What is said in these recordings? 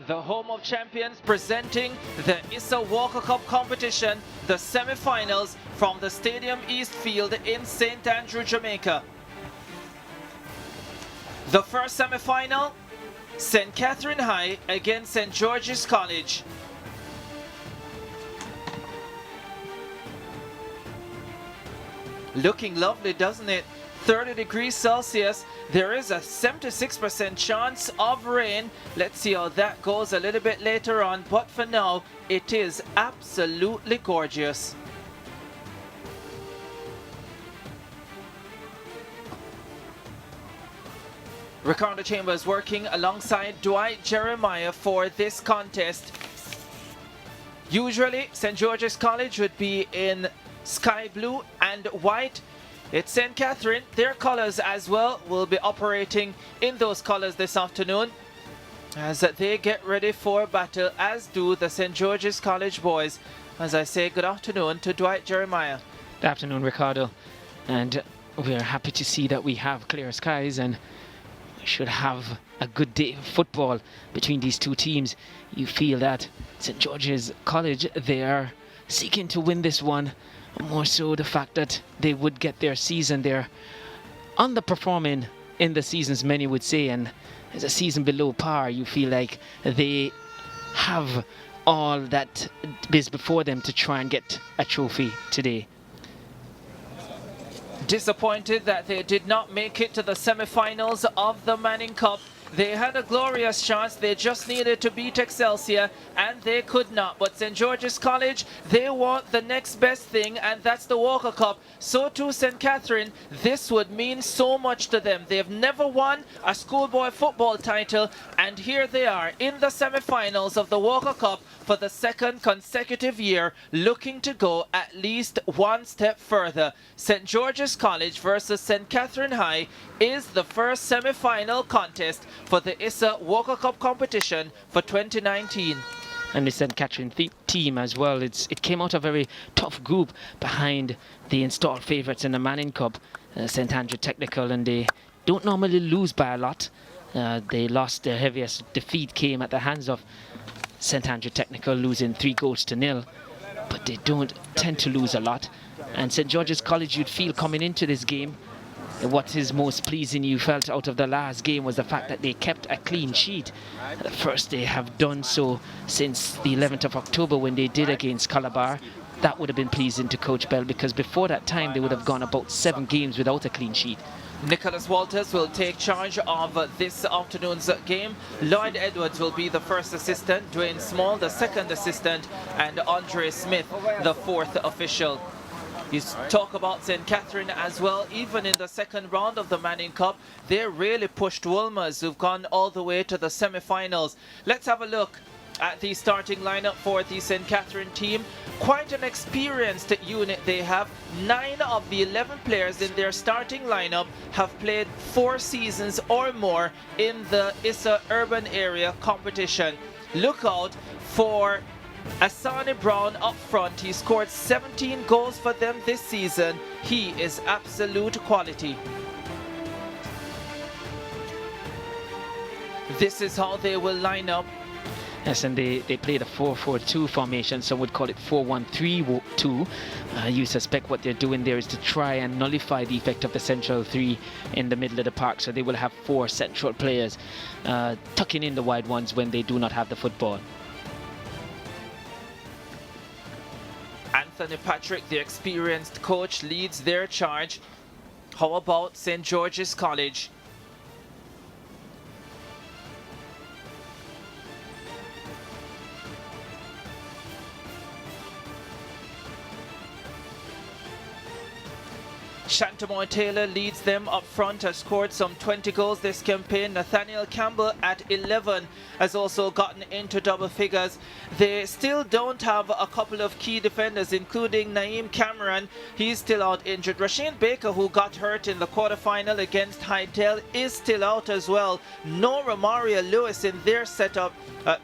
the home of champions, presenting the ISSA Walker Cup competition, the semi-finals from the Stadium East Field in St. Andrew, Jamaica. The first semi-final, St. Catherine High against St. George's College. Looking lovely, doesn't it? 30 degrees Celsius. There is a 76% chance of rain. Let's see how that goes a little bit later on, but for now it is absolutely gorgeous. Ricardo Chambers working alongside Dwight Jeremiah for this contest. Usually St. George's College would be in sky blue and white. It's St. Catherine, their colors as well will be operating in those colors this afternoon as they get ready for battle, as do the St. George's College boys. As I say, good afternoon to Dwight Jeremiah. Good afternoon, Ricardo. And we're happy to see that we have clear skies and we should have a good day of football between these two teams. You feel that St. George's College, they are seeking to win this one. More so the fact that they would get their season. They're underperforming in the seasons, many would say, and as a season below par, you feel like they have all that is before them to try and get a trophy today. Disappointed that they did not make it to the semi-finals of the Manning Cup. They had a glorious chance, they just needed to beat Excelsior and they could not. But St. George's College, they want the next best thing, and that's the Walker Cup. So too St. Catherine, this would mean so much to them. They've never won a schoolboy football title, and here they are in the semi-finals of the Walker Cup for the second consecutive year, looking to go at least one step further. St. George's College versus St. Catherine High is the first semi-final contest for the ISSA Walker Cup competition for 2019. And the St. Catherine team as well, it came out a very tough group behind the installed favourites in the Manning Cup, St. Andrew Technical, and they don't normally lose by a lot. They lost, their heaviest defeat came at the hands of St. Andrew Technical, losing 3-0, but they don't tend to lose a lot. And St. George's College, you'd feel coming into this game, what is most pleasing you felt out of the last game was the fact that they kept a clean sheet. First, they have done so since the 11th of October when they did against Calabar. That would have been pleasing to Coach Bell, because before that time they would have gone about 7 games without a clean sheet. Nicholas Walters will take charge of this afternoon's game. Lloyd Edwards will be the first assistant, Dwayne Small the second assistant, and Andre Smith the fourth official. You talk about St. Catherine as well. Even in the second round of the Manning Cup, they really pushed Wolmer's, who've gone all the way to the semi-finals. Let's have a look at the starting lineup for the St. Catherine team. Quite an experienced unit they have. 9 of the 11 players in their starting lineup have played 4 seasons or more in the ISSA urban area competition. Look out for Asani Brown up front. He scored 17 goals for them this season. He is absolute quality. This is how they will line up. Yes, and they played a 4-4-2 formation. Some would call it 4-1-3-2. You suspect what they're doing there is to try and nullify the effect of the central 3 in the middle of the park. So they will have 4 central players tucking in the wide ones when they do not have the football. Anthony Patrick, the experienced coach, leads their charge. How about St. George's College? Shantamoy Taylor leads them up front, has scored some 20 goals this campaign. Nathaniel Campbell at 11 has also gotten into double figures. They still don't have a couple of key defenders, including Naeem Cameron. He's still out injured. Rasheen Baker, who got hurt in the quarterfinal against Hydel, is still out as well. No Romaria Lewis in their setup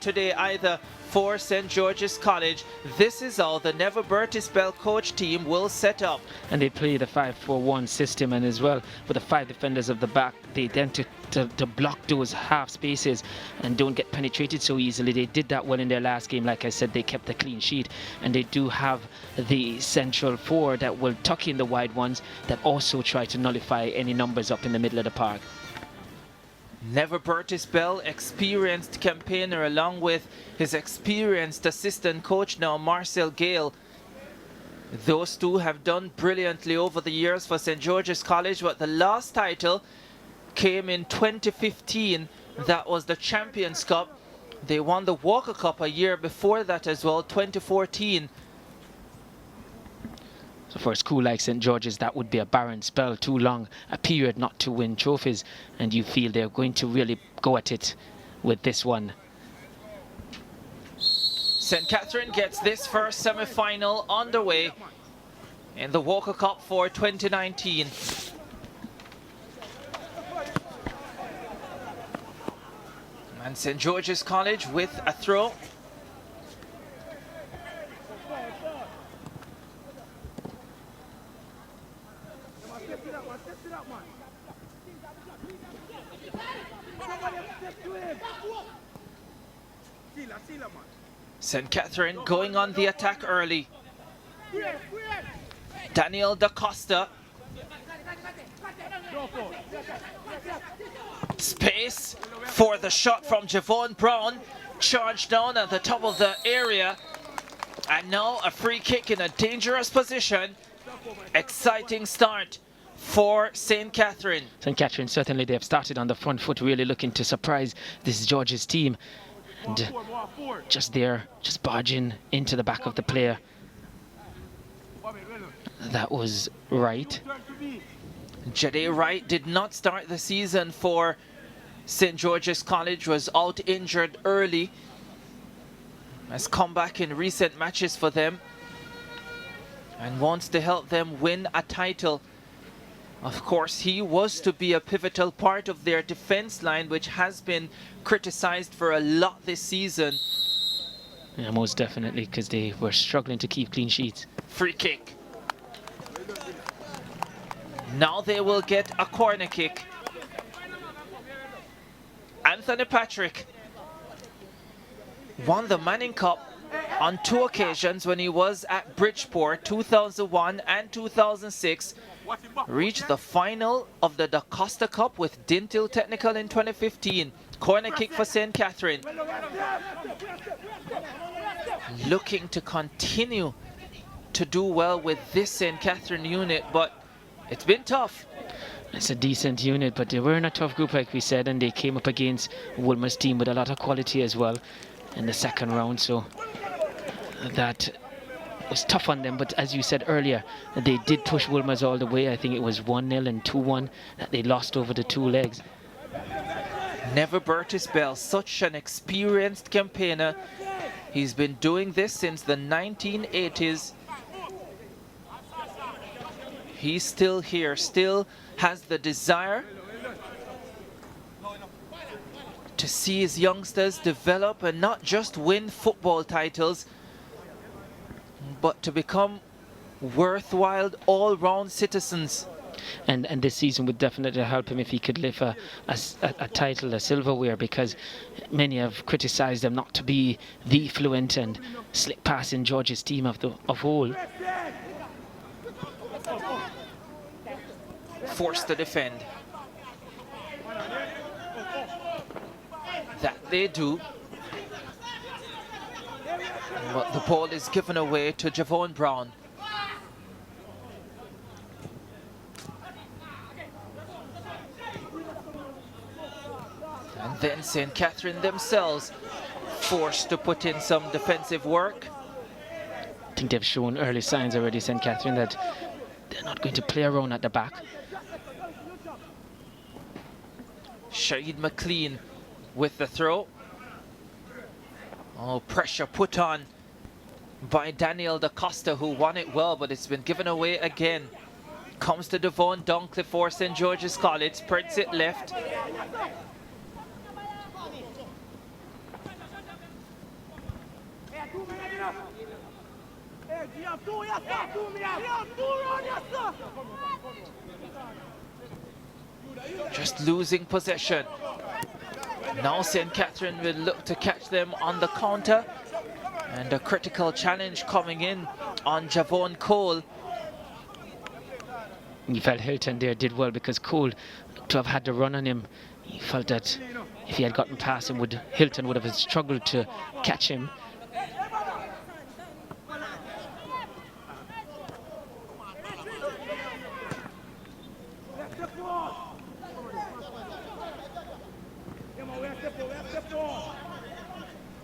today either for St. George's College. This is how the Never Burtis Bell coach team will set up. And they play the 5-4-1 system, and as well with the 5 defenders of the back, they tend to block those half spaces and don't get penetrated so easily. They did that well in their last game. Like I said, they kept a clean sheet, and they do have the central 4 that will tuck in the wide ones that also try to nullify any numbers up in the middle of the park. Never Burtis Bell, experienced campaigner, along with his experienced assistant coach now, Marcel Gale. Those two have done brilliantly over the years for St. George's College, but the last title came in 2015. That was the Champions Cup. They won the Walker Cup a year before that as well, 2014. So for a school like St. George's, that would be a barren spell, too long a period not to win trophies, and you feel they're going to really go at it with this one. St. Catherine gets this first semi-final underway in the Walker Cup for 2019. And St. George's College with a throw. St. Catherine going on the attack early. Daniel Da Costa. Space for the shot from Javon Brown. Charged down at the top of the area. And now a free kick in a dangerous position. Exciting start for St. Catherine. St. Catherine, certainly they have started on the front foot, really looking to surprise this George's team. And just barging into the back of the player. That was Wright. Jade Wright did not start the season for St. George's College, was out injured early. Has come back in recent matches for them and wants to help them win a title. Of course, he was to be a pivotal part of their defense line, which has been criticized for a lot this season. Yeah, most definitely, because they were struggling to keep clean sheets. Free kick. Now they will get a corner kick. Anthony Patrick won the Manning Cup on 2 occasions when he was at Bridgeport, 2001 and 2006. Reached the final of the Da Costa Cup with Dintil Technical in 2015. Corner kick for St. Catherine. Looking to continue to do well with this St. Catherine unit, but it's been tough. It's a decent unit, but they were in a tough group, like we said, and they came up against Woolmer's team with a lot of quality as well in the second round, so that was tough on them. But as you said earlier, they did push Woolmer's all the way. I think it was 1-0 and 2-1 that they lost over the 2 legs. Never Burtis Bell, such an experienced campaigner. He's been doing this since the 1980s. He's still here, still has the desire to see his youngsters develop and not just win football titles, but to become worthwhile all-round citizens. And this season would definitely help him if he could lift a title, a silverware, because many have criticized him not to be the fluent and slick passing George's team of whole. Forced to defend. That they do. But the ball is given away to Javon Brown. And then St. Catherine themselves forced to put in some defensive work. I think they've shown early signs already, St. Catherine, that they're not going to play around at the back. Shahid McLean with the throw. Oh, pressure put on by Daniel Da Costa, who won it well, but it's been given away again. Comes to Devon Dunkley for St. George's College, spreads it left. Just losing possession. Now St. Catherine will look to catch them on the counter. And a critical challenge coming in on Javon Cole. He felt Hilton there did well because Cole, to have had the run on him, he felt that if he had gotten past him, Hilton would have struggled to catch him.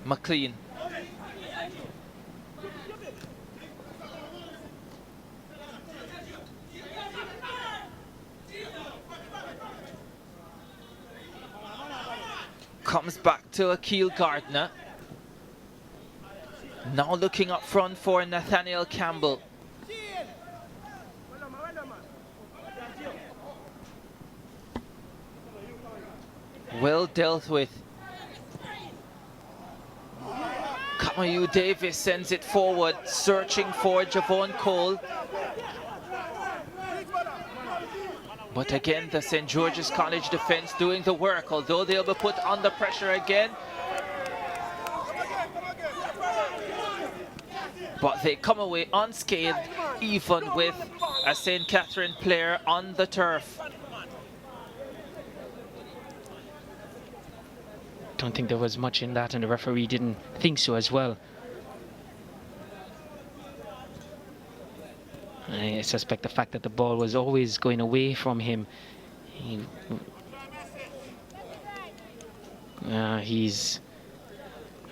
McLean. Comes back to Akil Gardner. Now looking up front for Nathaniel Campbell. Well dealt with. Kamayu Davis sends it forward, searching for Javon Cole. But again, the St. George's College defense doing the work, although they'll be put under pressure again. But they come away unscathed, even with a St. Catherine player on the turf. Don't think there was much in that, and the referee didn't think so as well. I suspect the fact that the ball was always going away from him. It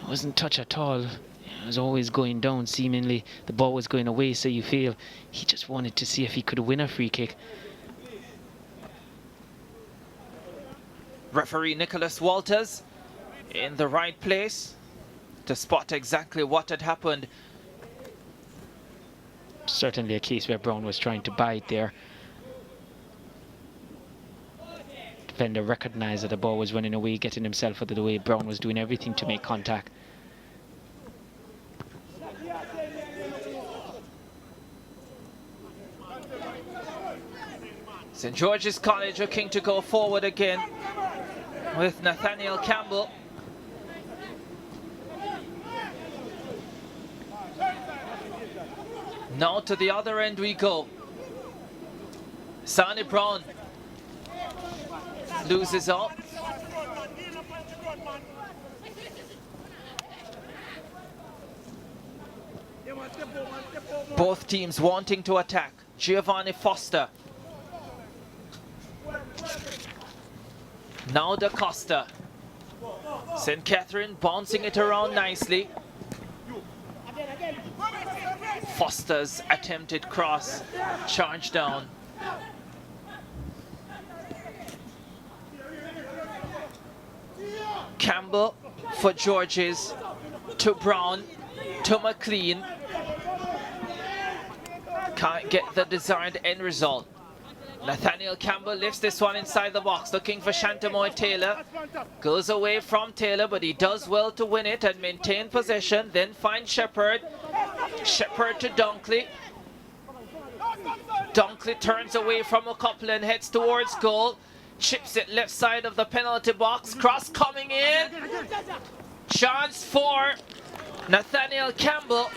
wasn't touch at all. It was always going down, seemingly. The ball was going away, so you feel he just wanted to see if he could win a free kick. Referee Nicholas Walters in the right place to spot exactly what had happened. Certainly a case where Brown was trying to bite there. Defender recognized that the ball was running away, getting himself out of the way. Brown was doing everything to make contact. St. George's College looking to go forward again with Nathaniel Campbell. Now to the other end we go. Sonny Brown loses out. Both teams wanting to attack. Giovanni Foster. Now Da Costa. St. Catherine bouncing it around nicely. Foster's attempted cross, charge down. Campbell for Georges, to Brown, to McLean. Can't get the desired end result. Nathaniel Campbell lifts this one inside the box, looking for Shantamoy Taylor. Goes away from Taylor, but he does well to win it and maintain possession. Then finds Shepherd. Shepherd to Dunkley. Dunkley turns away from a couple and heads towards goal. Chips it left side of the penalty box. Cross coming in. Chance for Nathaniel Campbell.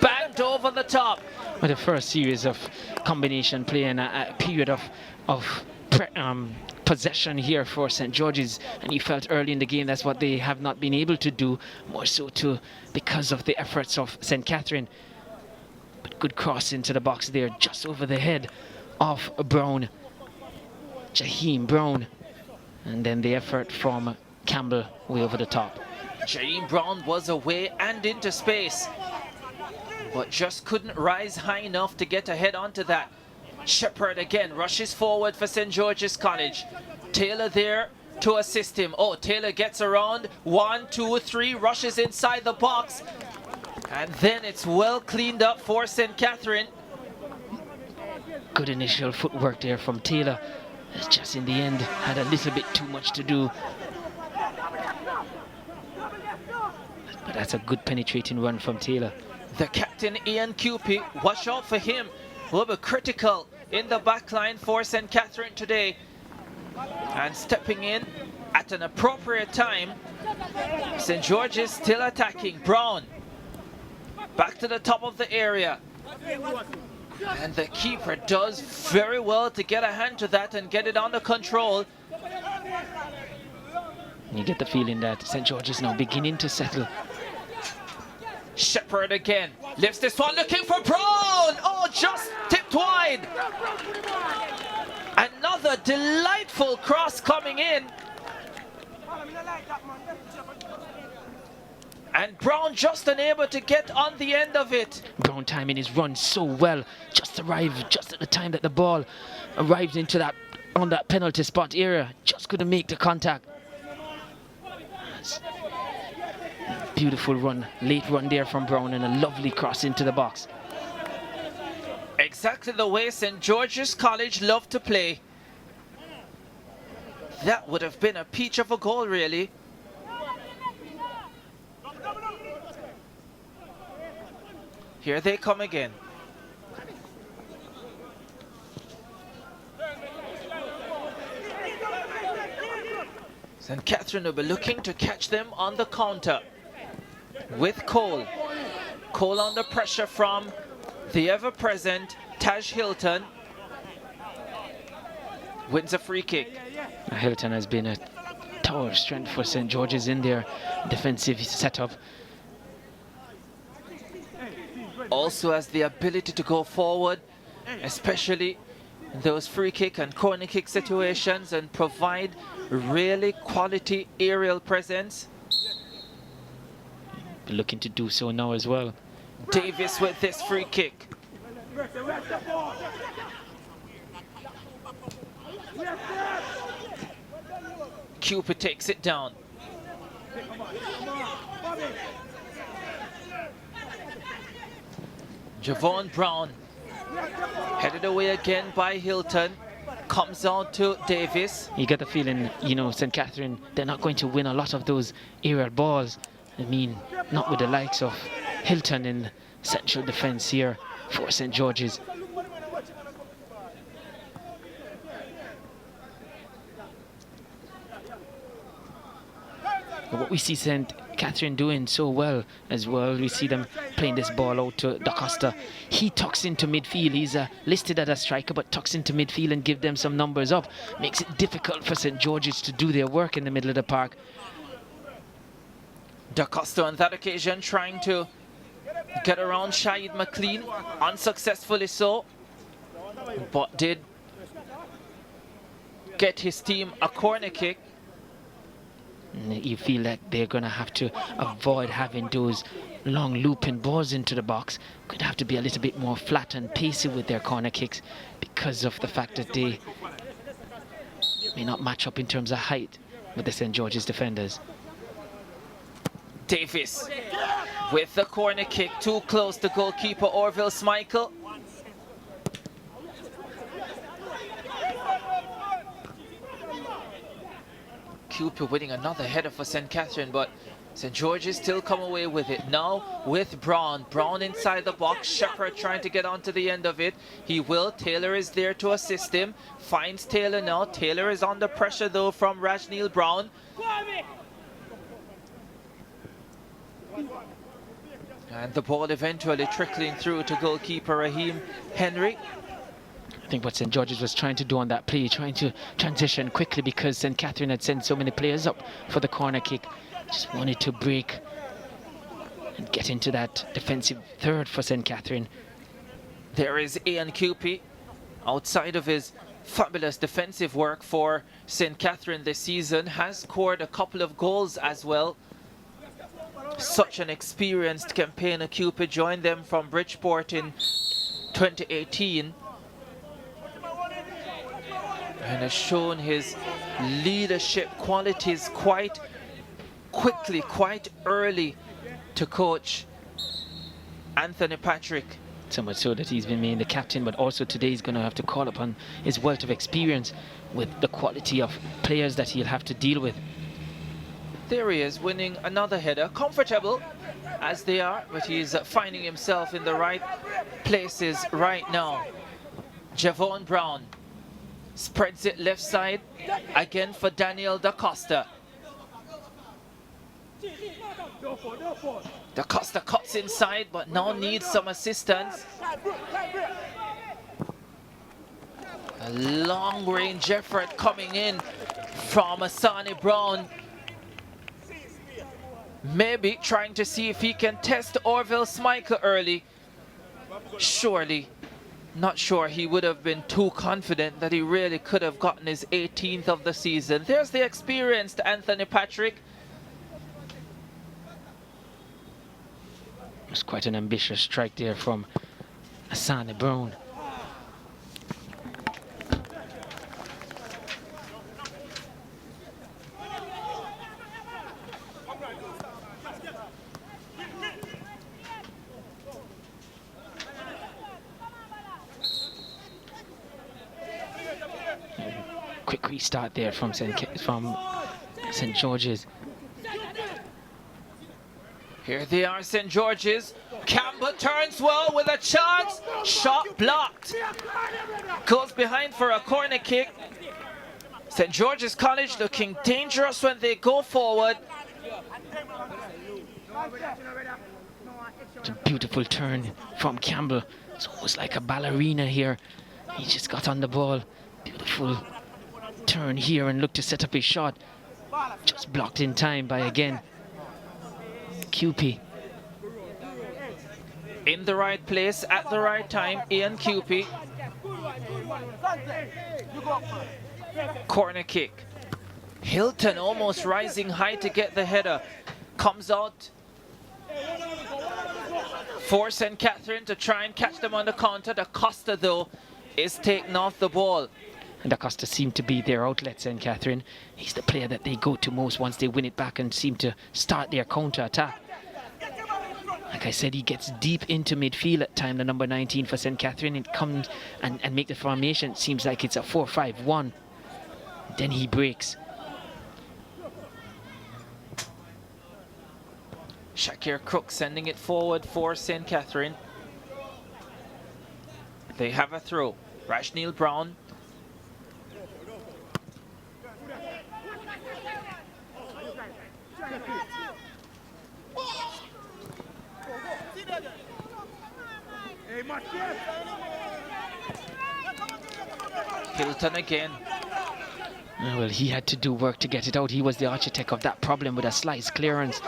Banged over the top. Well, the first series of combination play and a period of possession here for St. George's, and you felt early in the game that's what they have not been able to do, more so too because of the efforts of St. Catherine. But good cross into the box there, just over the head of Brown, Jaheim Brown, and then the effort from Campbell way over the top. Jaheim Brown was away and into space, but just couldn't rise high enough to get ahead onto that. Shepherd again rushes forward for St. George's College. Taylor there to assist him. Oh, Taylor gets around. 1, 2, 3, rushes inside the box. And then it's well cleaned up for St. Catherine. Good initial footwork there from Taylor. It's just in the end had a little bit too much to do. But that's a good penetrating run from Taylor. The captain, Ian Cupey, watch out for him. Will be critical in the back line for St. Catherine today. And stepping in at an appropriate time. St. George's still attacking. Brown back to the top of the area. And the keeper does very well to get a hand to that and get it under control. You get the feeling that St. George is now beginning to settle. Shepherd again, lifts this one, looking for Brown! Oh, just tipped wide! Another delightful cross coming in. And Brown just unable to get on the end of it. Brown timing his run so well. Just arrived just at the time that the ball arrived into that, on that penalty spot area. Just couldn't make the contact. Beautiful run, late run there from Brown, and a lovely cross into the box. Exactly the way St. George's College love to play. That would have been a peach of a goal, really. Here they come again. St. Catherine will be looking to catch them on the counter with Cole. Cole under pressure from the ever-present Taj Hilton. Wins a free kick. Hilton has been a tower of strength for St. George's in their defensive setup. Also has the ability to go forward, especially in those free kick and corner kick situations, and provide really quality aerial presence. Looking to do so now as well. Davis with this free kick. Cupid takes it down. Javon Brown headed away again by Hilton. Comes on to Davis. You get the feeling, you know, St. Catherine, they're not going to win a lot of those aerial balls. I mean, not with the likes of Hilton in central defense here for St. George's. But what we see St. Catherine doing so well as well, we see them playing this ball out to Da Costa. He tucks into midfield. He's listed as a striker, but tucks into midfield and give them some numbers up. Makes it difficult for St. George's to do their work in the middle of the park. Da Costa on that occasion trying to get around Shahid McLean, unsuccessfully so, but did get his team a corner kick. You feel like they're going to have to avoid having those long looping balls into the box. Could have to be a little bit more flat and pacey with their corner kicks because of the fact that they may not match up in terms of height with the St. George's defenders. Davis with the corner kick, too close to goalkeeper Orville Schmeichel. Cooper winning another header for St. Catherine, but St. George's still come away with it. Now with Brown. Brown inside the box. Shepherd trying to get onto the end of it. He will. Taylor is there to assist him. Finds Taylor now. Taylor is under pressure though from Rajneel Brown. And the ball eventually trickling through to goalkeeper Raheem Henry. I think what St. George's was trying to do on that play, trying to transition quickly because St. Catherine had sent so many players up for the corner kick. Just wanted to break and get into that defensive third for St. Catherine. There is Ian Cupey, outside of his fabulous defensive work for St. Catherine this season, has scored a couple of goals as well. Such an experienced campaigner. Cupey joined them from Bridgeport in 2018. And has shown his leadership qualities quite quickly, quite early to coach Anthony Patrick. So much so that he's been made the captain, but also today he's going to have to call upon his wealth of experience with the quality of players that he'll have to deal with. There he is, winning another header. Comfortable as they are, but he's finding himself in the right places right now. Javon Brown spreads it left side, again for Daniel Da Costa. Da Costa cuts inside, but now needs some assistance. A long-range effort coming in from Asani Brown. Maybe trying to see if he can test Orville Schmeichel early. Surely, not sure he would have been too confident that he really could have gotten his 18th of the season. There's the experienced Anthony Patrick. It was quite an ambitious strike there from Asani Brown. Quick restart there from St. George's. Here they are, St. George's. Campbell turns well with a chance. Shot blocked. Goes behind for a corner kick. St. George's College looking dangerous when they go forward. It's a beautiful turn from Campbell. It's almost like a ballerina here. He just got on the ball. Beautiful turn here and looked to set up his shot. Just blocked in time by, again, QP. In the right place at the right time, Ian QP. Corner kick. Hilton almost rising high to get the header. Comes out for St. Catherine to try and catch them on the counter. Da Costa, though, is taken off the ball. And Da Costa seemed to be their outlet, St. Catherine. He's the player that they go to most once they win it back and seem to start their counter-attack. Like I said, he gets deep into midfield at time, the number 19 for St. Catherine. It comes and make the formation. It seems like it's a 4-5-1. Then he breaks. Shakir Crook sending it forward for St. Catherine. They have a throw. Rashneel Brown. Hilton again. Well, he had to do work to get it out. He was the architect of that problem with a slice clearance.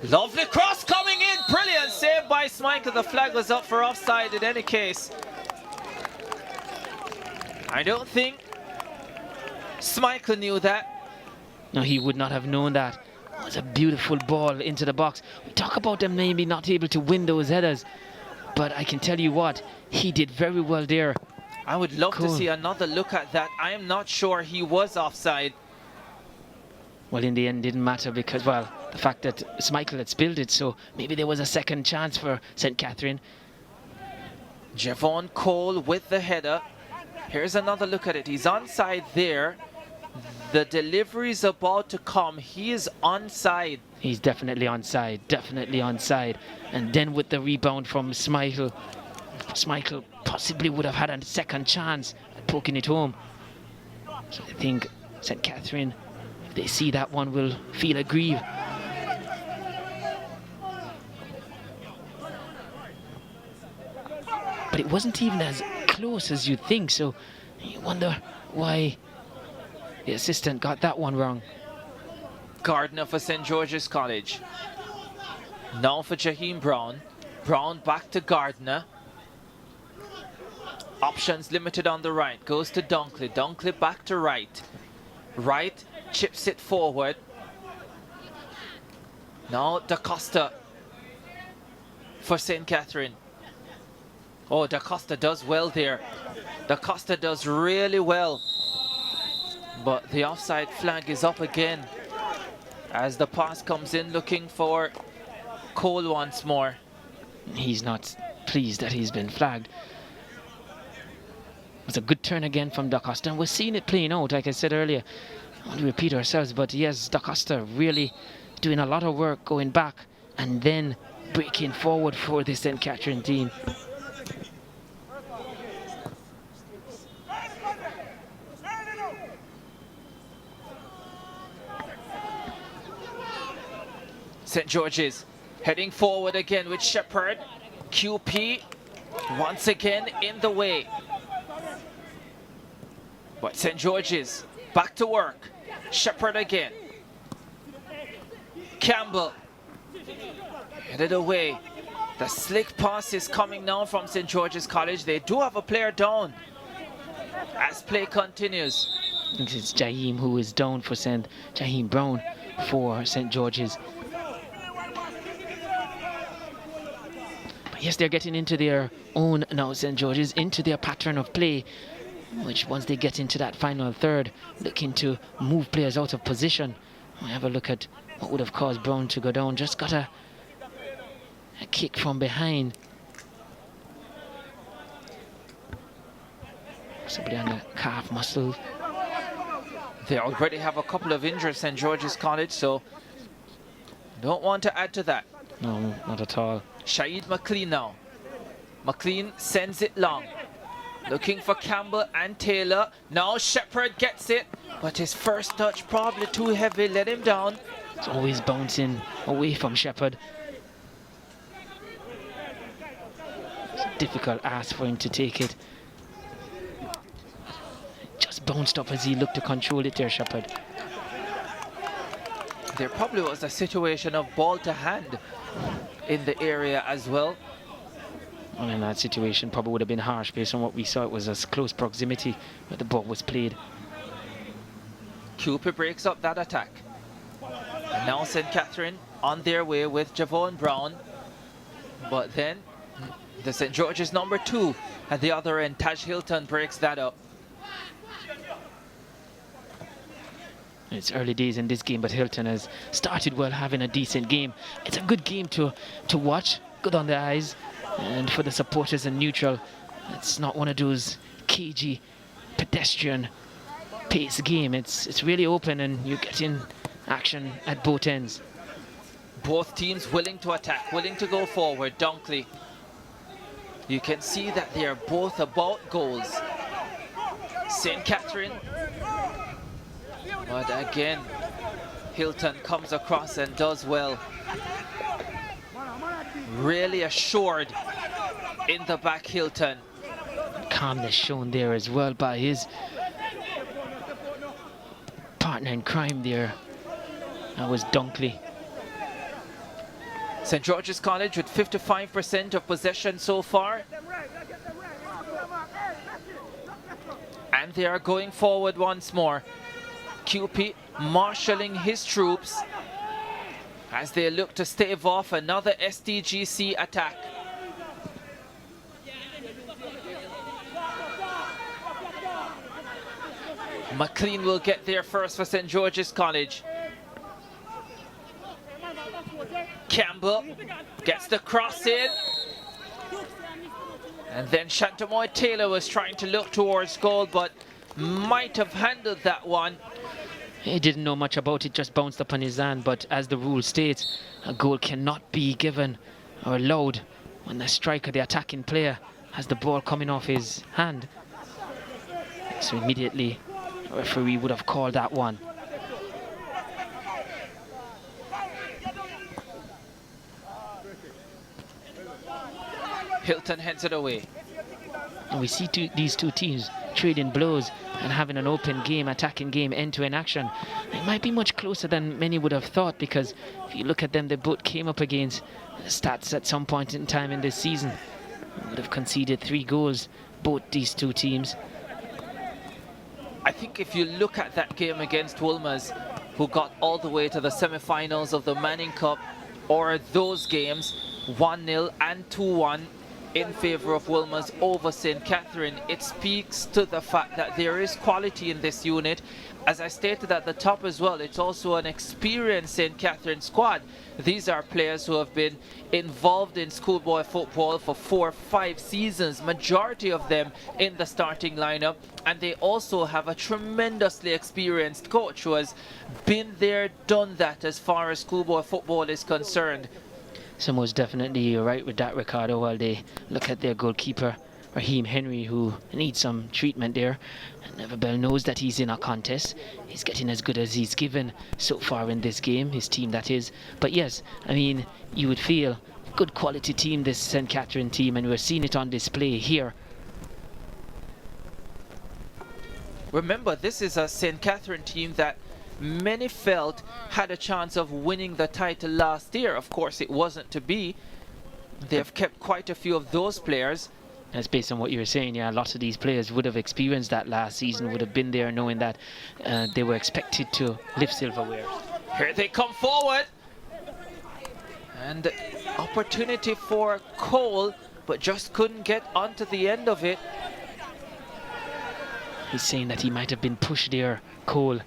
Lovely cross coming in. Brilliant save by Schmeichel. The flag was up for offside in any case. I don't think Schmeichel knew that. No, he would not have known that. It was a beautiful ball into the box. We talk about them maybe not able to win those headers, but I can tell you what, he did very well there. I would love to see another look at that. I am not sure he was offside. Well, in the end, didn't matter because, well, the fact that Schmeichel had spilled it, so maybe there was a second chance for St. Catherine. Javon Cole with the header. Here's another look at it. He's onside there. The delivery's about to come. He is onside. He's definitely onside, definitely onside. And then with the rebound from Schmeichel, Schmeichel possibly would have had a second chance at poking it home. So I think St. Catherine, if they see that one, will feel aggrieved. But it wasn't even as close as you'd think, so you wonder why the assistant got that one wrong. Gardner for St. George's College. Now for Jaheim Brown. Brown back to Gardner. Options limited on the right. Goes to Dunkley. Dunkley back to right. Right, chips it forward. Now Da Costa for St. Catherine. Oh, Da Costa does well there. Da Costa does really well. But the offside flag is up again as the pass comes in looking for Cole once more. He's not pleased that he's been flagged. It was a good turn again from Da Costa, and we're seeing it playing out, like I said earlier. I want to repeat ourselves, but yes, DaCosta really doing a lot of work going back and then breaking forward for the St. Catherine team. St. George's heading forward again with Shepherd. QP once again in the way. But St. George's back to work. Shepherd again. Campbell headed away. The slick pass is coming now from St. George's College. They do have a player down as play continues. It's Jaheim who is down for Jaheim Brown for St. George's. But yes, they're getting into their own now, St. George's, into their pattern of play, which once they get into that final third, looking to move players out of position. We have a look at what would have caused Brown to go down. Just got a kick from behind. Possibly on the calf muscle. They already have a couple of injuries, St. George's College, so don't want to add to that. No, not at all. Shahid McLean now. McLean sends it long. Looking for Campbell and Taylor. Now Shepherd gets it, but his first touch probably too heavy, let him down. It's always bouncing away from Shepherd. It's a difficult ask for him to take it. Just bounced up as he looked to control it there, Shepherd. There probably was a situation of ball to hand in the area as well. Well, in that situation probably would have been harsh based on what we saw. It was a close proximity where the ball was played. Cooper breaks up that attack. And now St. Catherine on their way with Javon Brown. But then the St. George's number 2 at the other end, Taj Hilton, breaks that up. It's early days in this game, but Hilton has started well, having a decent game. It's a good game to watch, good on the eyes. And for the supporters in neutral, it's not one of those cagey, pedestrian pace game. It's really open and you're getting action at both ends. Both teams willing to attack, willing to go forward. Dunkley. You can see that they are both about goals. St. Catherine. But again, Hilton comes across and does well. Really assured in the back, Hilton. Calmness shown there as well by his partner in crime there. That was Dunkley. St. George's College with 55% of possession so far. And they are going forward once more. QP marshalling his troops as they look to stave off another STGC attack. McLean will get there first for St. George's College. Campbell gets the cross in. And then Shantamoy Taylor was trying to look towards goal, but might have handled that one. He didn't know much about it, just bounced up on his hand, but as the rule states, a goal cannot be given or allowed when the striker, the attacking player, has the ball coming off his hand. So immediately, the referee would have called that one. Hilton heads it away. And we see these two teams trading blows and having an open game, attacking game, end-to-end action. It might be much closer than many would have thought, because if you look at them, they both came up against stats at some point in time in this season. They would have conceded 3 goals, both these two teams. I think if you look at that game against Wolmer's, who got all the way to the semi-finals of the Manning Cup, or those games, 1-0 and 2-1, in favor of Wilmers over St. Catherine. It speaks to the fact that there is quality in this unit. As I stated at the top as well, it's also an experienced St. Catherine squad. These are players who have been involved in schoolboy football for 4 or 5 seasons, majority of them in the starting lineup, and they also have a tremendously experienced coach who has been there, done that as far as schoolboy football is concerned. So most definitely you're right with that, Ricardo, while they look at their goalkeeper, Raheem Henry, who needs some treatment there. And Everbell knows that he's in a contest. He's getting as good as he's given so far in this game, his team that is. But yes, I mean, you would feel good quality team, this St. Catherine team, and we're seeing it on display here. Remember, this is a St. Catherine team that many felt had a chance of winning the title last year. Of course, it wasn't to be. They have kept quite a few of those players. That's based on what you were saying. Yeah, lots of these players would have experienced that last season, would have been there knowing that they were expected to lift silverware. Here they come forward. And opportunity for Cole, but just couldn't get onto the end of it. He's saying that he might have been pushed there, Cole,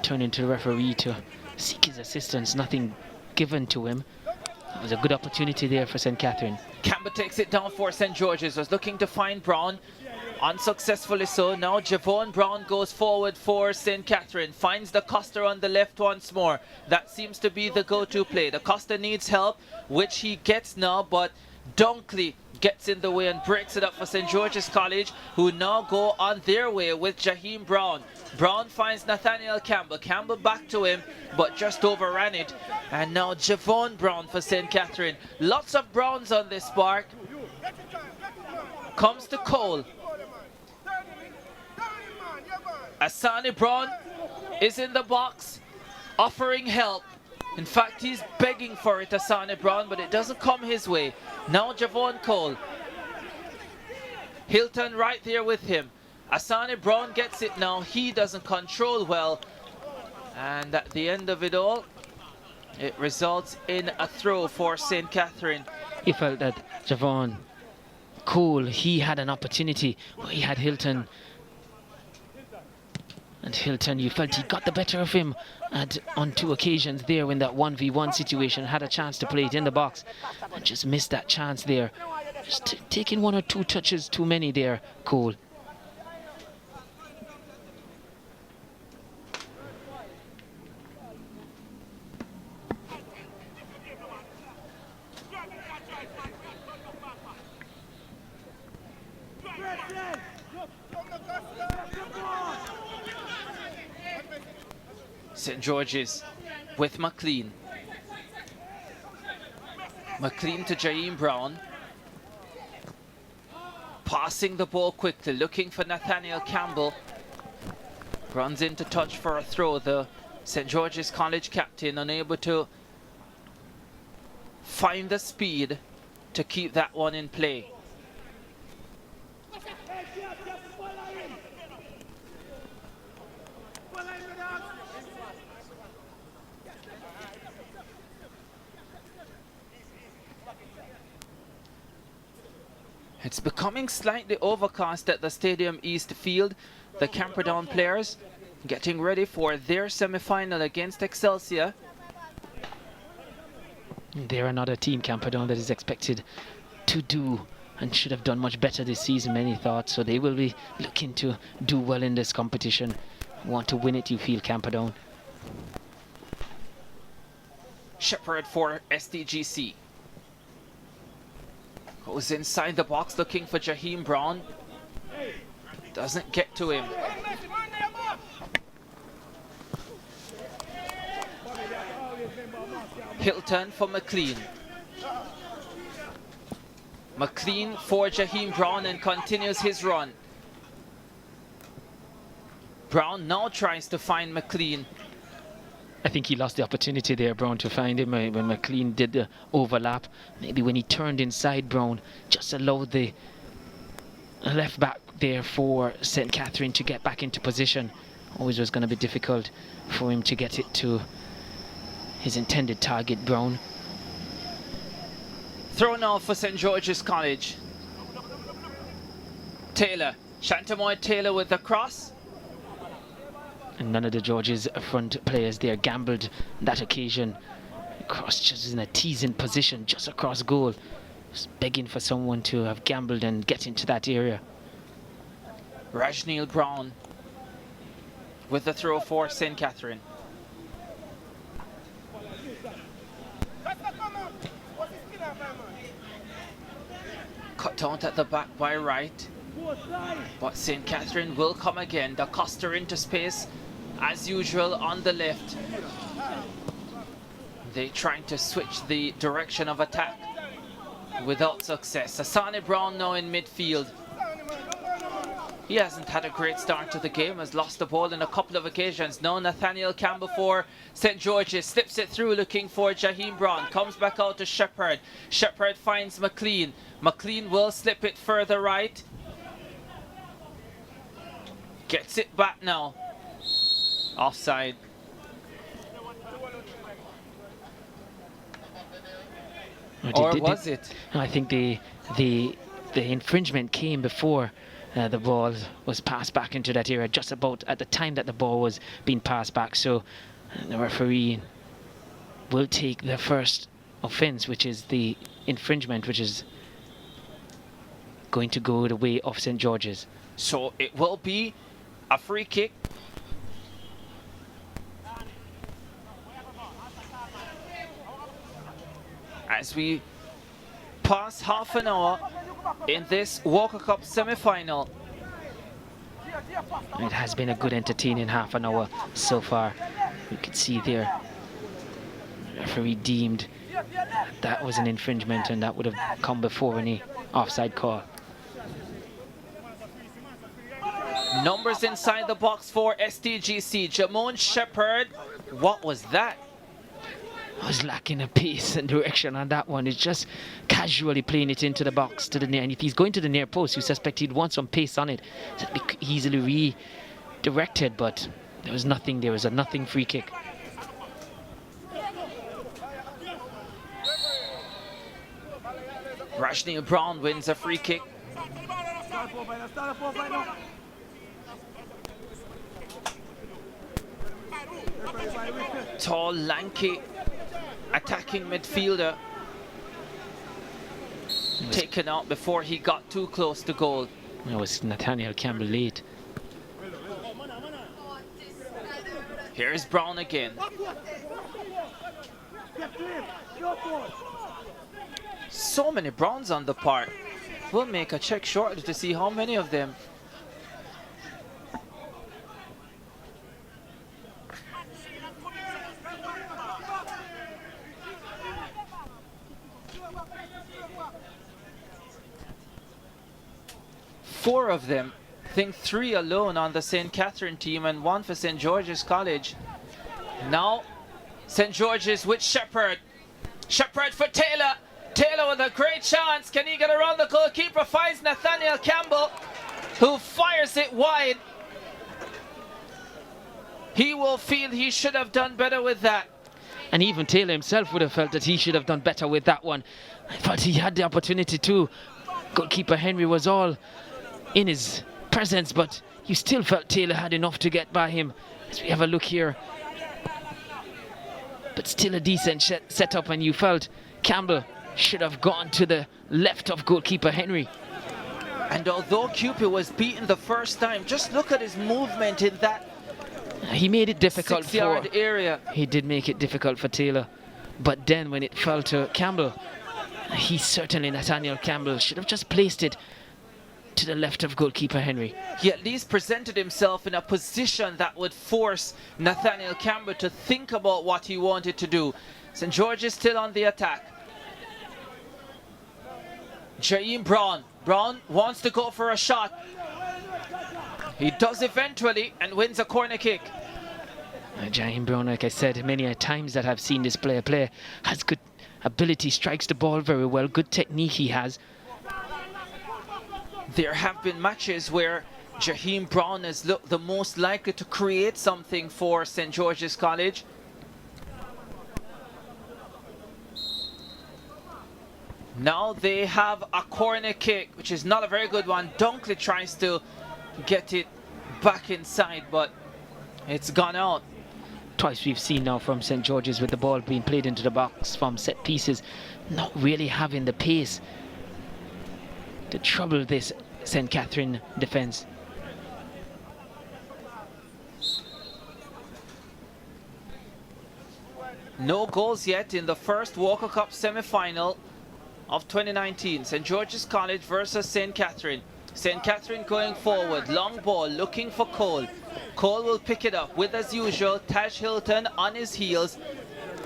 turning to the referee to seek his assistance, nothing given to him. It was a good opportunity there for St. Catherine. Campbell takes it down for St. George's, was looking to find Brown, unsuccessfully so. Now Javon Brown goes forward for St. Catherine, finds the Costa on the left once more. That seems to be the go-to play. The Costa needs help, which he gets now, but Dunkley gets in the way and breaks it up for St. George's College, who now go on their way with Jaheim Brown. Brown finds Nathaniel Campbell. Campbell back to him, but just overran it. And now Javon Brown for St. Catherine. Lots of Browns on this spark. Comes to Cole. Asani Brown is in the box, offering help. In fact, he's begging for it, Asani Brown, but it doesn't come his way. Now Javon Cole. Hilton right there with him. Asani Brown gets it now. He doesn't control well. And at the end of it all, it results in a throw for St. Catherine. He felt that Javon Cole, he had an opportunity where he had Hilton. And Hilton, you felt he got the better of him on 2 occasions there when that 1v1 situation, had a chance to play it in the box and just missed that chance there. Just taking 1 or 2 touches too many there, Cole. St. George's with McLean. McLean to Jaheim Brown. Passing the ball quickly, looking for Nathaniel Campbell. Runs into touch for a throw. The St. George's College captain unable to find the speed to keep that one in play. It's becoming slightly overcast at the Stadium East field. The Camperdown players getting ready for their semi-final against Excelsior. They're another team, Camperdown, that is expected to do and should have done much better this season, many thought. So they will be looking to do well in this competition. Want to win it, you feel, Camperdown. Shepherd for STGC. Goes inside the box looking for Jaheim Brown. Doesn't get to him. Hilton for McLean. McLean for Jaheim Brown and continues his run. Brown now tries to find McLean. I think he lost the opportunity there, Brown, to find him when McLean did the overlap. Maybe when he turned inside, Brown just allowed the left back there for St. Catherine to get back into position. Always was going to be difficult for him to get it to his intended target, Brown. Throw now for St. George's College. Taylor. Shantamoy Taylor with the cross. And none of the Georges front players there gambled that occasion. Cross just in a teasing position just across goal. Just begging for someone to have gambled and get into that area. Rajneil Brown with the throw for St. Catherine. Cut out at the back by Wright. But St. Catherine will come again. Da Costa into space as usual on the left. They trying to switch the direction of attack without success. Asani Brown now in midfield. He hasn't had a great start to the game, has lost the ball in a couple of occasions. Now Nathaniel Campbell for St. George's, slips it through looking for Jaheim Brown, comes back out to Shepherd. Shepherd finds McLean. McLean will slip it further right. Gets it back now. Offside. Or was it? I think the infringement came before the ball was passed back into that area, just about at the time that the ball was being passed back. So the referee will take the first offence, which is the infringement, which is going to go the way of St. George's. So it will be a free kick. As we pass half an hour in this Walker Cup semi-final. It has been a good entertaining half an hour so far. You can see there, the referee deemed that was an infringement and that would have come before any offside call. Numbers inside the box for STGC. Jamon Shepherd, what was that? I was lacking a pace and direction on that one. It's just casually playing it into the box to the near. And if he's going to the near post, you suspect he'd want some pace on it. It'd be easily redirected, but there was nothing. There was a nothing free kick. Rajneil Brown wins a free kick. Tall, lanky, attacking midfielder taken out before he got too close to goal. That was Nathaniel Campbell late. Here's Brown again. So many Browns on the park. We'll make a check shortly to see how many of them. Four of them. I think 3 alone on the St. Catherine team and 1 for St. George's College. Now St. George's with Shepherd. Shepherd for Taylor. Taylor with a great chance. Can he get around the goalkeeper? Finds Nathaniel Campbell, who fires it wide. He will feel he should have done better with that. And even Taylor himself would have felt that he should have done better with that one. I thought he had the opportunity too. Goalkeeper Henry was all in his presence, but you still felt Taylor had enough to get by him. As we have a look here, but still a decent setup, and you felt Campbell should have gone to the left of goalkeeper Henry. And although Cupid was beaten the first time, just look at his movement in that he made it difficult 6-yard area. He did make it difficult for Taylor, but then when it fell to Campbell, he certainly, Nathaniel Campbell, should have just placed it to the left of goalkeeper Henry. He at least presented himself in a position that would force Nathaniel Campbell to think about what he wanted to do. St. George is still on the attack. Jaheim Brown. Brown wants to go for a shot. He does eventually and wins a corner kick. Jaheim Brown, like I said, many a times that I've seen this player play, has good ability, strikes the ball very well, good technique he has. There have been matches where Jaheim Brown has looked the most likely to create something for St. George's College. Now they have a corner kick, which is not a very good one. Dunkley tries to get it back inside, but it's gone out. Twice we've seen now from St. George's with the ball being played into the box from set pieces, not really having the pace to trouble this St. Catherine defence. No goals yet in the first Walker Cup semi-final of 2019. St. George's College versus St. Catherine. St. Catherine going forward, long ball, looking for Cole. Cole will pick it up with, as usual, Taj Hilton on his heels,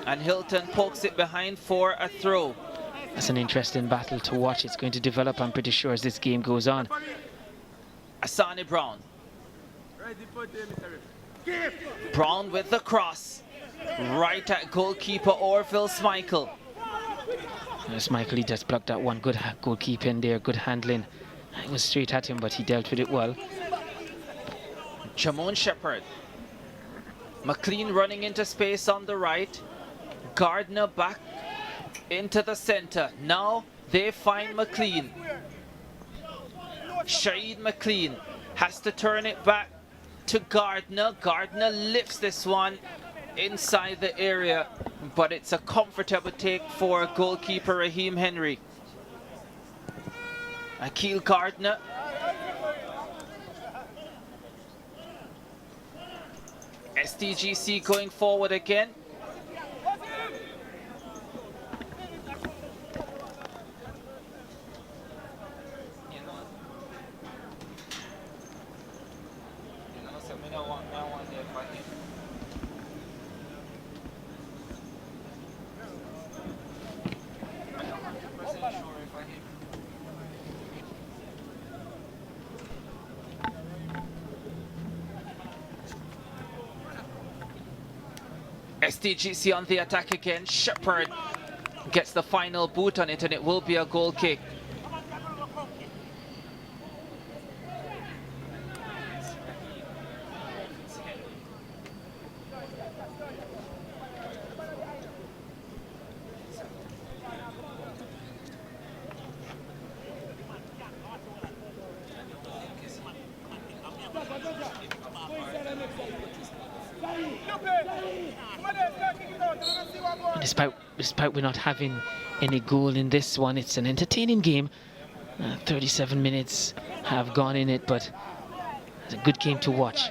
and Hilton pokes it behind for a throw. That's an interesting battle to watch. It's going to develop, I'm pretty sure, as this game goes on. Asani Brown. Brown with the cross. Right at goalkeeper Orville Smichael. Smichael, he just blocked that one. Good goalkeeping there, good handling. It was straight at him, but he dealt with it well. Jamon Shepherd. McLean running into space on the right. Gardner back into the center. Now they find McLean. Shaheed McLean has to turn it back to Gardner. Gardner lifts this one inside the area, but it's a comfortable take for goalkeeper Raheem Henry. Akil Gardner. STGC going forward again. STGC on the attack again. Shepherd gets the final boot on it, and it will be a goal kick. Despite we're not having any goal in this one, it's an entertaining game. 37 minutes have gone in it, but it's a good game to watch.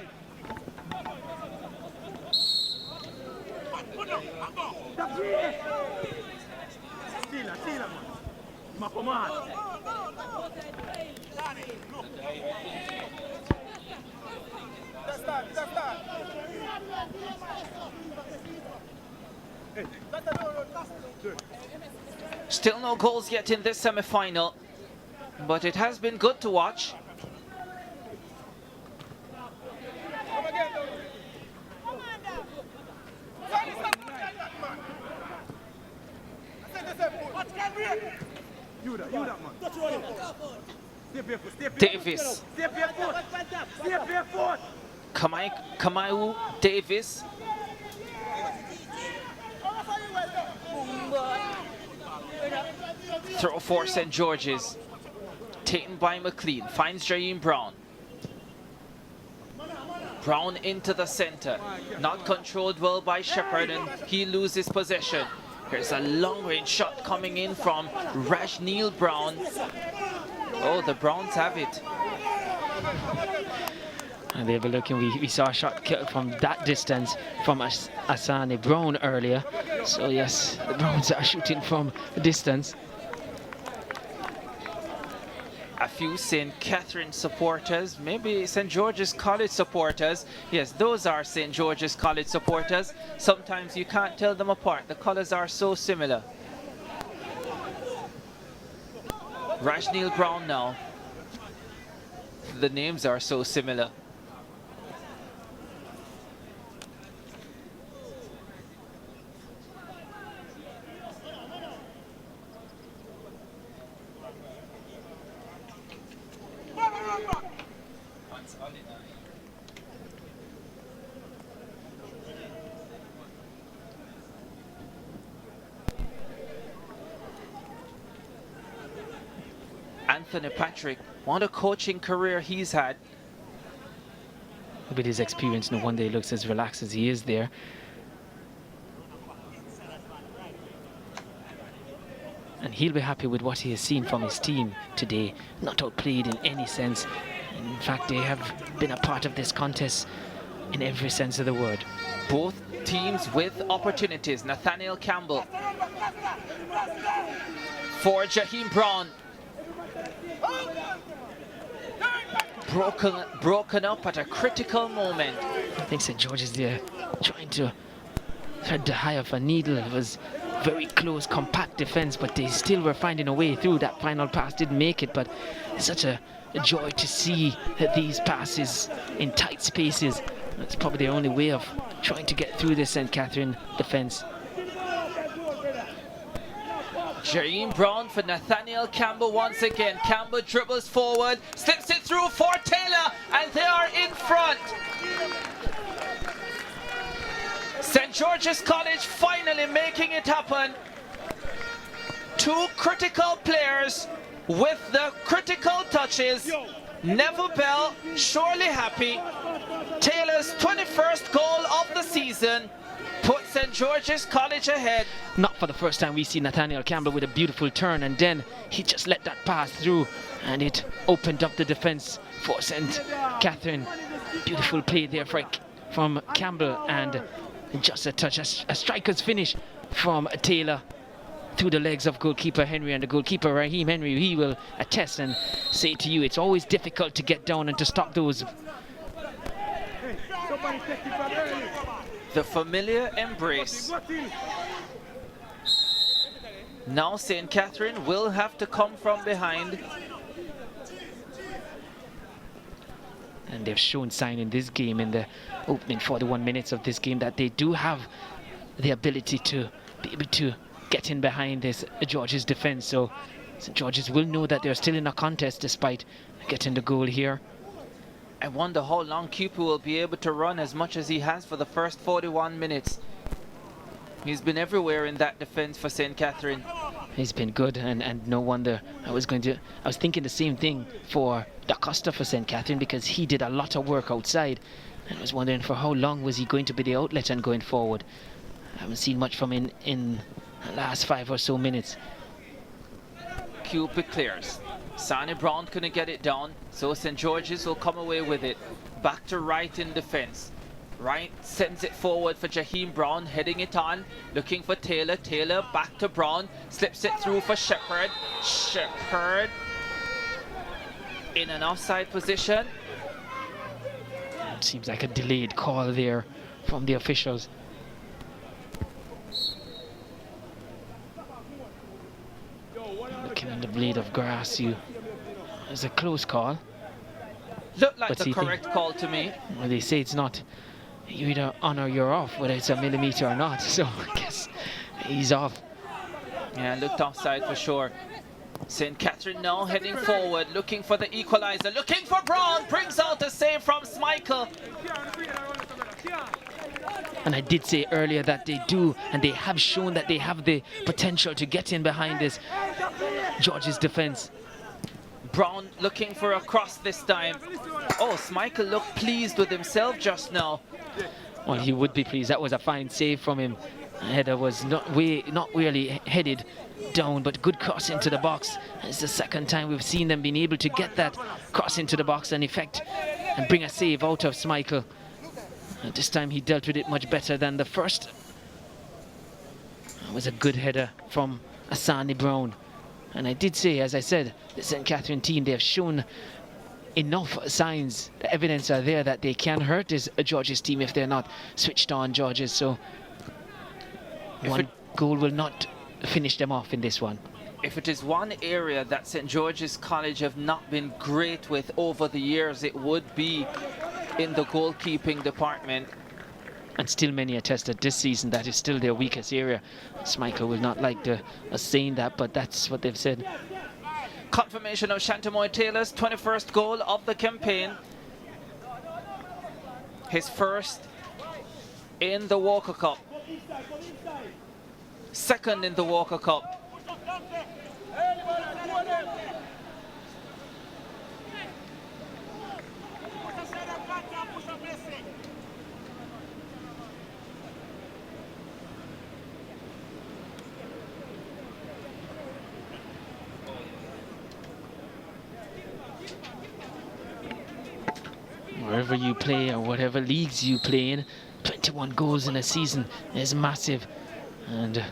Still no goals yet in this semi-final, but it has been good to watch. Davis. Kamau Davis. Throw for St. George's. Taken by McLean. Finds Jaheim Brown. Brown into the center. Not controlled well by Shepherd, and he loses possession. Here's a long-range shot coming in from Rajneil Brown. Oh, the Browns have it. And they were looking, we saw a shot from that distance from Asani Brown earlier. So yes, the Browns are shooting from a distance. A few St. Catherine supporters, maybe St. George's College supporters. Yes, those are St. George's College supporters. Sometimes you can't tell them apart. The colors are so similar. Rajneil Brown now. The names are so similar. Anthony Patrick, what a coaching career he's had. With his experience, no wonder he looks as relaxed as he is there. And he'll be happy with what he has seen from his team today. Not outplayed in any sense. In fact, they have been a part of this contest in every sense of the word. Both teams with opportunities. Nathaniel Campbell for Jaheim Brown. Broken up at a critical moment. I think St. George is there trying to thread the eye of a needle. It was very close, compact defense, but they still were finding a way through. That final pass didn't make it, but it's such a joy to see these passes in tight spaces. That's probably the only way of trying to get through this St. Catherine defense. Jaheim Brown for Nathaniel Campbell once again. Campbell dribbles forward, slips it through for Taylor, and they are in front. St. George's College finally making it happen. Two critical players with the critical touches. Neville Bell surely happy. Taylor's 21st goal of the season put St. George's College ahead. Not for the first time we see Nathaniel Campbell with a beautiful turn, and then he just let that pass through and it opened up the defense for St. Catherine. Beautiful play there from Campbell, and just a touch, a striker's finish from Taylor through the legs of goalkeeper Henry, and the goalkeeper Raheem Henry, he will attest and say to you it's always difficult to get down and to stop those. The familiar embrace. Now St. Catherine will have to come from behind. And they've shown sign in this game, in the opening 41 minutes of this game, that they do have the ability to be able to get in behind this George's defense. So St. George's will know that they're still in a contest despite getting the goal here. I wonder how long Cooper will be able to run as much as he has for the first 41 minutes. He's been everywhere in that defense for St. Catherine. He's been good, and no wonder. I was thinking the same thing for Da Costa for St. Catherine, because he did a lot of work outside, and I was wondering for how long was he going to be the outlet and going forward. I haven't seen much from him in the last 5 or so minutes. Cupid clears. Sonny Brown couldn't get it down, so St. George's will come away with it. Back to Wright in defense. Wright sends it forward for Jaheim Brown, heading it on, looking for Taylor. Taylor back to Brown, slips it through for Shepherd. Shepherd in an offside position. It seems like a delayed call there from the officials. Looking at the blade of grass, it's a close call. Looked like the correct call to me. Well, they say it's not. You either on or you're off, whether it's a millimeter or not. So I guess he's off. Yeah, looked offside for sure. St. Catherine now heading forward, looking for the equalizer, looking for Brown, brings out a save from Schmeichel. And I did say earlier that they do, and they have shown that they have the potential to get in behind this George's defense. Brown looking for a cross this time. Oh, Schmeichel looked pleased with himself just now. Well, he would be pleased. That was a fine save from him. The header was not really headed down, but good cross into the box. It's the second time we've seen them being able to get that cross into the box and bring a save out of Schmeichel. This time he dealt with it much better than the first. It was a good header from Asani Brown. And I did say, as I said, the St. Catherine team, they have shown enough signs, the evidence are there that they can hurt this George's team if they're not switched on, George's. So one goal will not finish them off in this one. If it is one area that St. George's College have not been great with over the years, it would be in the goalkeeping department. And still many attest that this season that is still their weakest area. Schmeichel will not like us saying that, but that's what they've said. Confirmation of Shantamoy Taylor's 21st goal of the campaign. His first in the Walker Cup. Second in the Walker Cup. wherever you play or whatever leagues you play in, 21 goals in a season is massive. And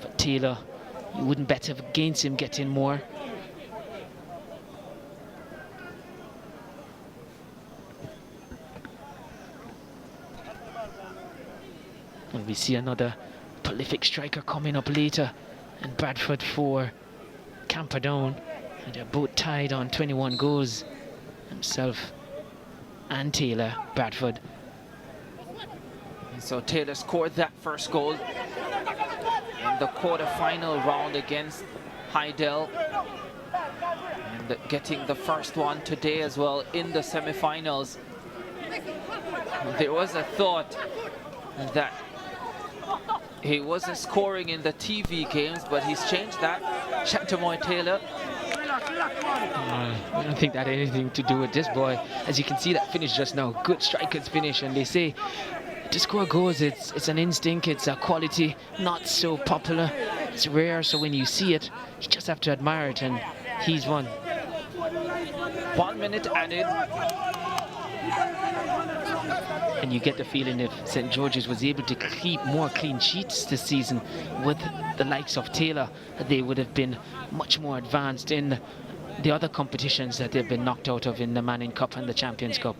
for Taylor, you wouldn't bet against him getting more. And we see another prolific striker coming up later, and Bradford for Camperdown. And they're both tied on 21 goals, himself and Taylor, Bradford. And so Taylor scored that first goal in the quarter-final round against Heidel, and getting the first one today as well in the semi-finals. There was a thought that he wasn't scoring in the TV games, but he's changed that. Shantamoy Taylor. I don't think that had anything to do with this boy. As you can see, that finish just now, good striker's finish. And they say to score goals, it's an instinct, it's a quality, not so popular, it's rare. So when you see it, you just have to admire it, and he's one. 1 minute added. And you get the feeling if St. George's was able to keep more clean sheets this season with the likes of Taylor, they would have been much more advanced in the other competitions that they've been knocked out of in the Manning Cup and the Champions Cup.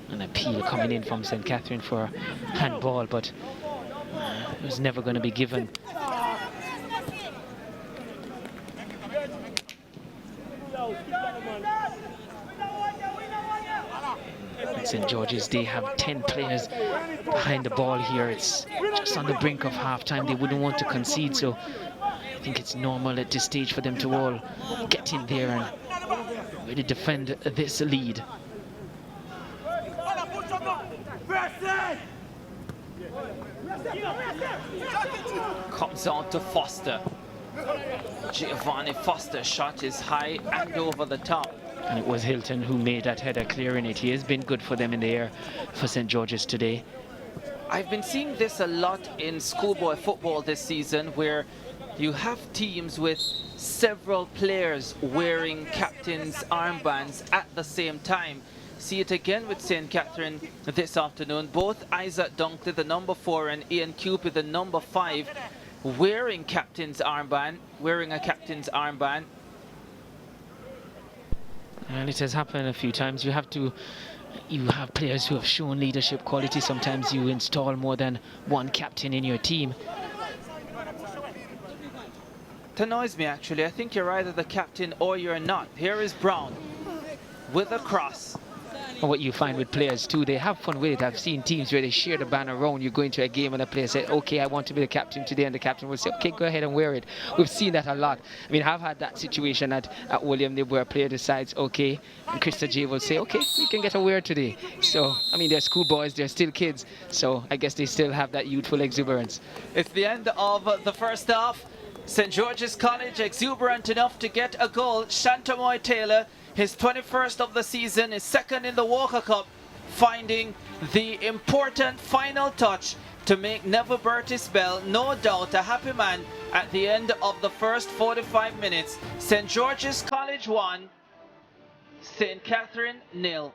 An appeal coming in from St. Catherine for handball, but it was never going to be given. At St. George's, they have 10 players behind the ball here. It's just on the brink of half-time. They wouldn't want to concede, so I think it's normal at this stage for them to all get in there and really defend this lead. Comes on to Foster. Giovanni Foster shot is high and over the top. And it was Hilton who made that header, clearing it. He has been good for them in the air for St. George's today. I've been seeing this a lot in schoolboy football this season, where you have teams with several players wearing captain's armbands at the same time. See it again with St. Catherine this afternoon. Both Isaac Dunkley, the number 4, and Ian Cupid, the number 5, wearing a captain's armband. And it has happened a few times. You have players who have shown leadership quality. Sometimes you install more than one captain in your team. It annoys me, actually. I think you're either the captain or you're not. Here is Brown with a cross. And what you find with players too, they have fun with it. I've seen teams where they share the banner around. You go into a game and a player says, okay, I want to be the captain today, and the captain will say, okay, go ahead and wear it. We've seen that a lot. I mean, I've had that situation at William Nib where a player decides, okay, and Krista J will say, okay, we can get a wear today. So, I mean, they're schoolboys, they're still kids, so I guess they still have that youthful exuberance. It's the end of the first half. St. George's College exuberant enough to get a goal. Shantamoy Taylor, his 21st of the season, is second in the Walker Cup, finding the important final touch to make Neville Burtis Bell, no doubt, a happy man at the end of the first 45 minutes. St. George's College 1, St. Catherine 0.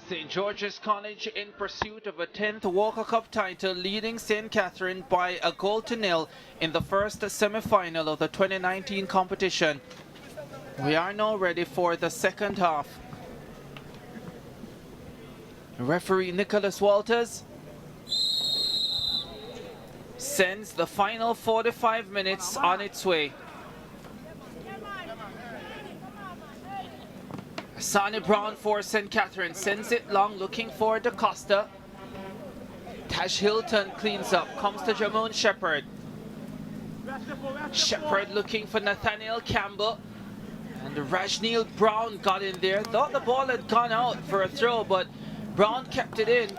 St. George's College in pursuit of a 10th Walker Cup title, leading St. Catherine by a 0-0 in the first semi-final of the 2019 competition. We are now ready for the second half. Referee Nicholas Walters sends the final 45 minutes on its way. Sonny Brown for St. Catherine sends it long, looking for DaCosta. Tash Hilton cleans up, comes to Jamon Shepherd. Shepherd looking for Nathaniel Campbell. And Rajneel Brown got in there. Thought the ball had gone out for a throw, but Brown kept it in.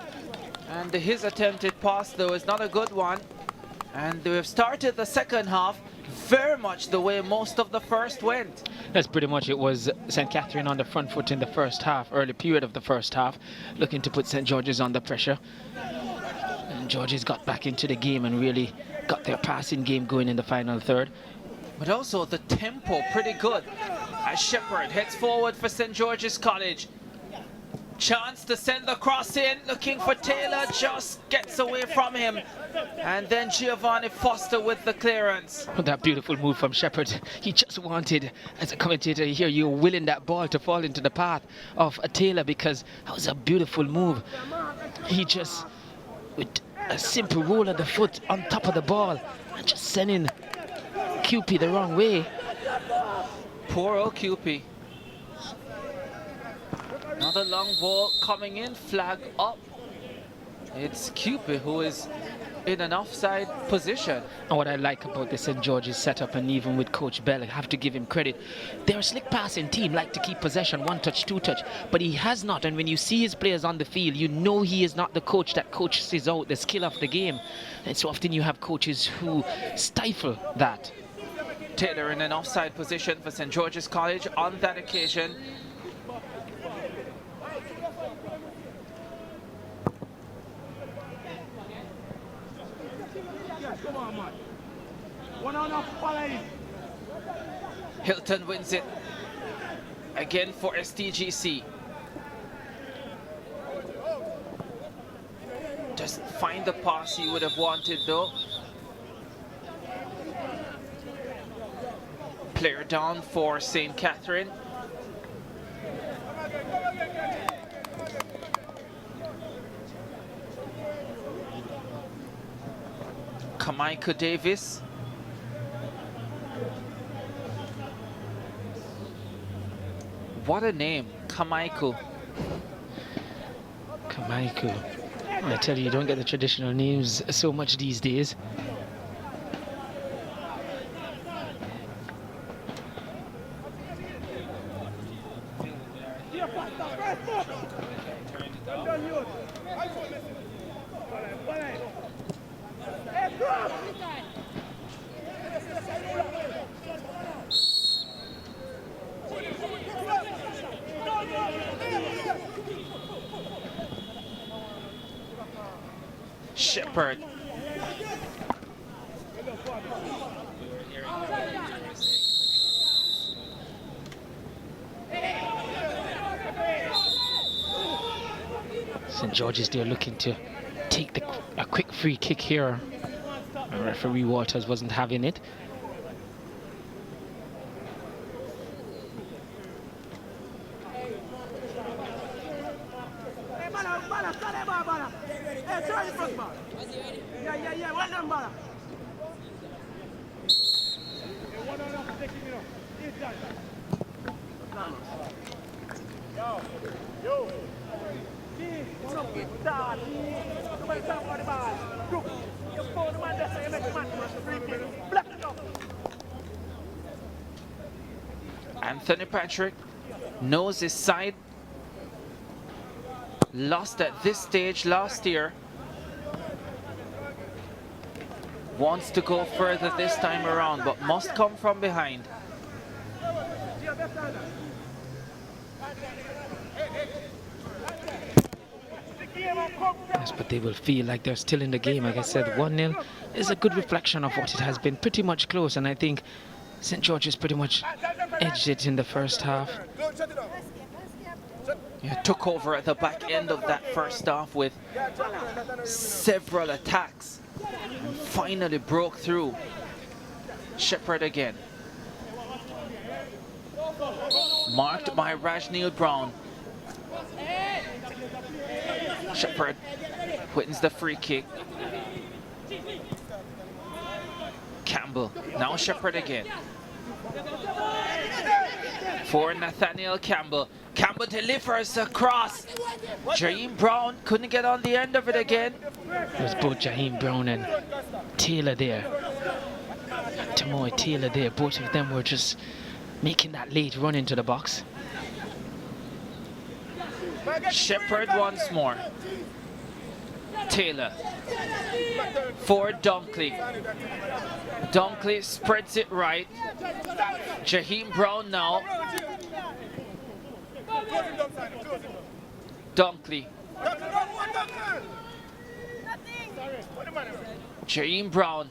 And his attempted pass, though, is not a good one. And we've started the second half very much the way most of the first went. That's pretty much it. Was St. Catherine on the front foot in the first half, early period of the first half, looking to put St. George's under pressure. And George's got back into the game and really got their passing game going in the final third. But also the tempo pretty good as Shepherd heads forward for St. George's College. Chance to send the cross in, looking for Taylor, just gets away from him. And then Giovanni Foster with the clearance. That beautiful move from Shepherd. He just wanted, as a commentator here, you're willing that ball to fall into the path of Taylor, because that was a beautiful move. He just, with a simple roll of the foot on top of the ball, and just sending QP the wrong way. Poor old QP. Another long ball coming in, flag up. It's QP who is in an offside position. And what I like about the St. George's setup, and even with Coach Bell, I have to give him credit. They're a slick passing team, like to keep possession, one touch, two touch, but he has not. And when you see his players on the field, you know he is not the coach that coaches out the skill of the game. And so often you have coaches who stifle that. Taylor in an offside position for St. George's College on that occasion. Hilton wins it again for STGC. Just find the pass he would have wanted though. Player down for St. Catherine. Kamaika Davis. What a name, Kamaiku. Kamaiku. I tell you, you don't get the traditional names so much these days. Shepherd. St. George's, they're looking to take a quick free kick here. Referee Walters wasn't having it. Anthony Patrick knows his side. Lost at this stage last year. Wants to go further this time around, but must come from behind. Yes, but they will feel like they're still in the game. Like I said, 1-0 is a good reflection of what it has been. Pretty much close, and I think St. George's pretty much edged it in the first half. Yeah, took over at the back end of that first half with several attacks and finally broke through. Shepherd again. Marked by Rajneil Brown. Shepherd wins the free kick. Campbell, now Shepherd again. For Nathaniel Campbell. Campbell delivers across. Jaheim Brown couldn't get on the end of it again. It was both Jaheim Brown and Taylor there. Tamoy Taylor there. Both of them were just making that late run into the box. Shepherd once more. Taylor. For Dunkley. Dunkley spreads it right. Jaheim Brown now. Dunkley. Jaheim Brown.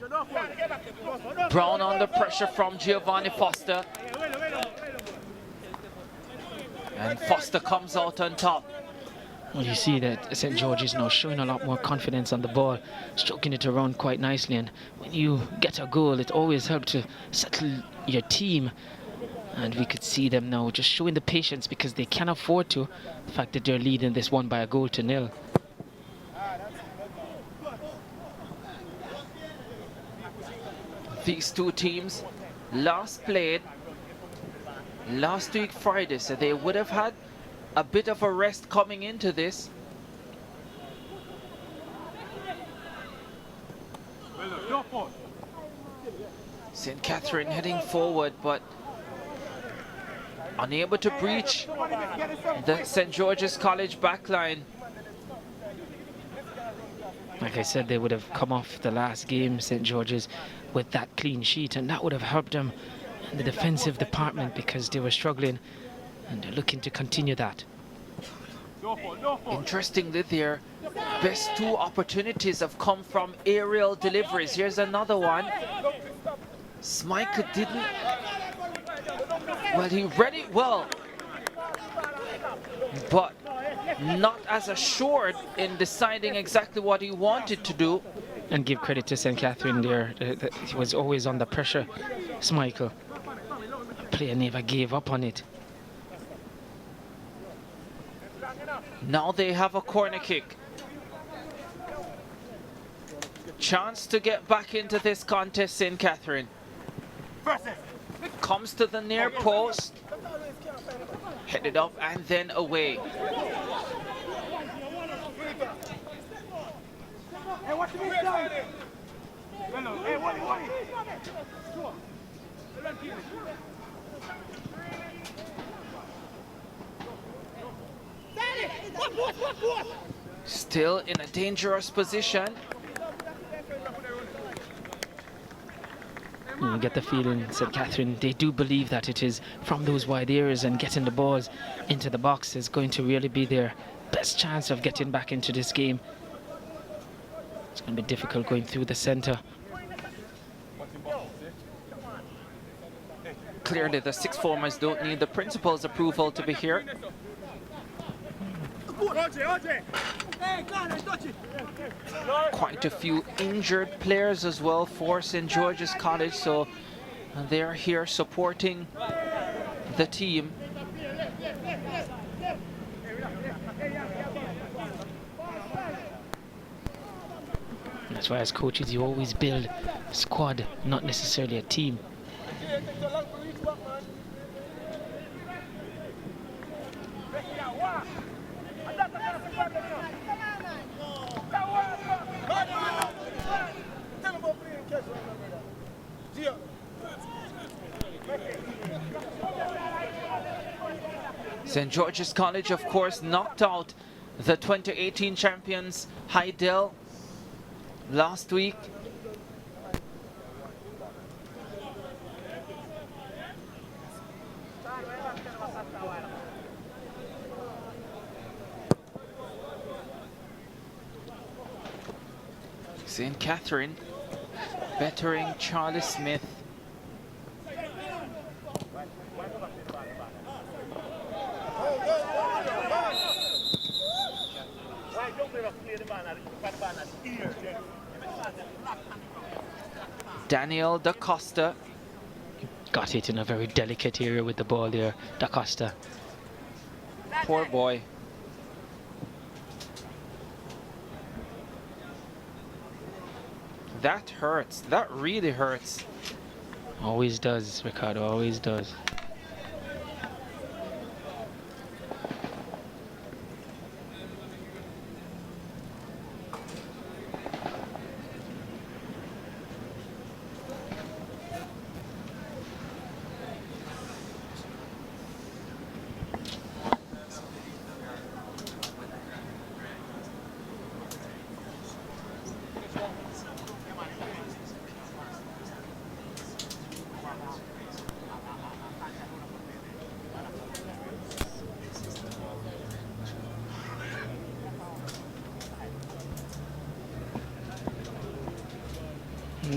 Brown under pressure from Giovanni Foster. And Foster comes out on top. Well, you see that St. George is now showing a lot more confidence on the ball, stroking it around quite nicely. And when you get a goal, it always helps to settle your team. And we could see them now just showing the patience because they can't afford to. The fact that they're leading this one by a goal to nil. These two teams last played last week Friday, so they would have had a bit of a rest coming into this. St. Catherine heading forward, but unable to breach the St. George's College backline. Like I said, they would have come off the last game, St. George's, with that clean sheet, and that would have helped them in the defensive department because they were struggling, and they're looking to continue that. Interestingly, their best two opportunities have come from aerial deliveries. Here's another one. Smyker didn't. Well, he read it well, but not as assured in deciding exactly what he wanted to do. And give credit to St. Catherine there. He was always under pressure, Smyker. The player never gave up on it. Now they have a corner kick. Chance to get back into this contest, St. Catherine. Comes to the near post. Headed up and then away. Still in a dangerous position. You get the feeling, St. Catherine, they do believe that it is from those wide areas and getting the balls into the box is going to really be their best chance of getting back into this game. It's going to be difficult going through the centre. Clearly the sixth formers don't need the principal's approval to be here. Quite a few injured players as well for St. George's College, so they're here supporting the team. That's why as coaches you always build a squad, not necessarily a team. St. George's College, of course, knocked out the 2018 champions Heidel last week. St. Catherine bettering Charlie Smith. Daniel Da Costa. Got it in a very delicate area with the ball there, Da Costa. Poor boy. That hurts. That really hurts. Always does, Ricardo, always does.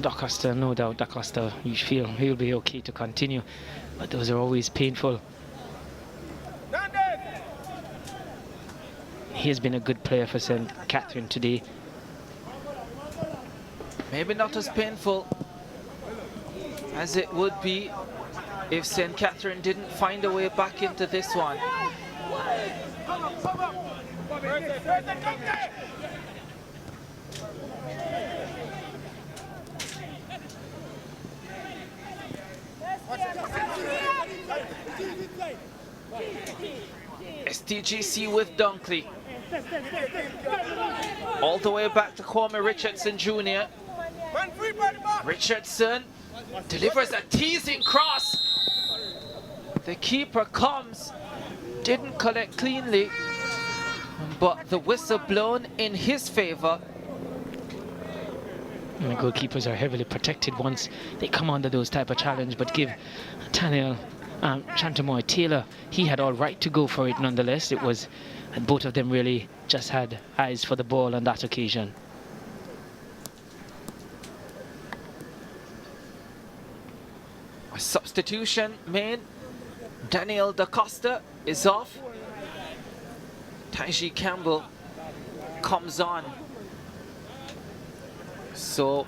Da Costa, no doubt, Da Costa, you feel he'll be okay to continue, but those are always painful. He has been a good player for St. Catherine today. Maybe not as painful as it would be if St. Catherine didn't find a way back into this one. STGC with Dunkley. All the way back to Kwame Richardson Jr. Richardson delivers a teasing cross. The keeper comes, didn't collect cleanly, but the whistle blown in his favor. And the goalkeepers are heavily protected once they come under those type of challenge, but give Daniel Chantamoy Taylor, he had all right to go for it nonetheless. It was, and both of them really just had eyes for the ball on that occasion. A substitution made. Daniel Da Costa is off. Taiji Campbell comes on. So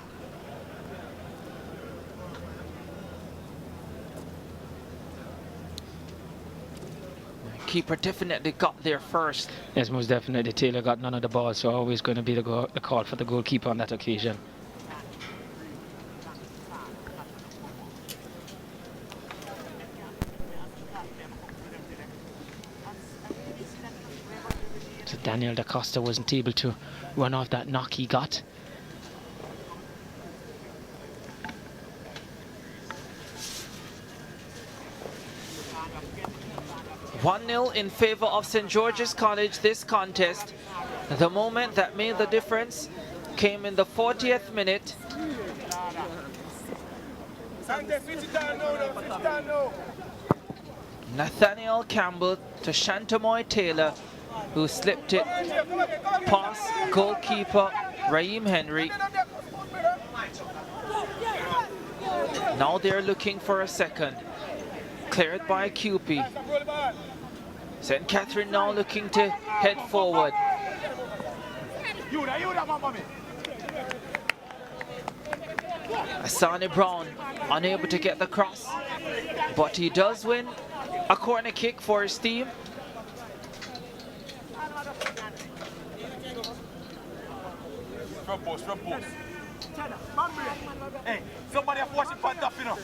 keeper definitely got there first. Yes, most definitely. Taylor got none of the ball, so always going to be the call for the goalkeeper on that occasion. So Daniel Da Costa wasn't able to run off that knock he got. (1-0) in favor of St. George's College this contest. The moment that made the difference came in the 40th minute. Nathaniel Campbell to Chantamoy Taylor, who slipped it past goalkeeper Raheem Henry. Now they're looking for a second. Cleared by QP. St. Catherine now looking to head forward. Asani Brown unable to get the cross, but he does win a corner kick for his team. Hey, somebody have watched it put up, you know.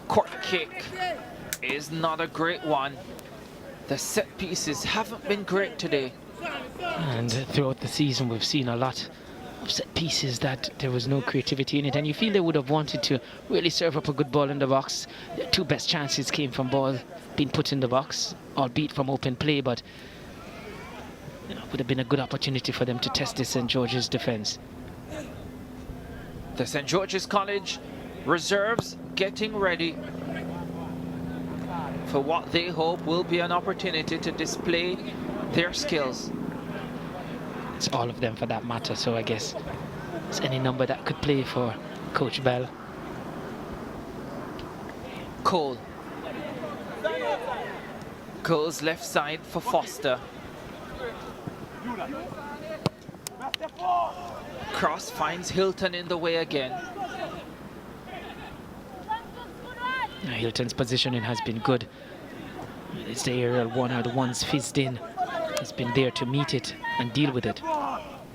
Corner kick is not a great one. The set pieces haven't been great today. And throughout the season we've seen a lot of set pieces that there was no creativity in it, and you feel they would have wanted to really serve up a good ball in the box. The two best chances came from ball being put in the box, albeit from open play, but it would have been a good opportunity for them to test this St. George's defence. The St. George's College reserves getting ready for what they hope will be an opportunity to display their skills. It's all of them for that matter, so I guess it's any number that could play for Coach Bell. Cole Goes left side for Foster. Cross finds Hilton in the way again. Hilton's positioning has been good. It's the aerial one or the ones fizzed in. He's been there to meet it and deal with it.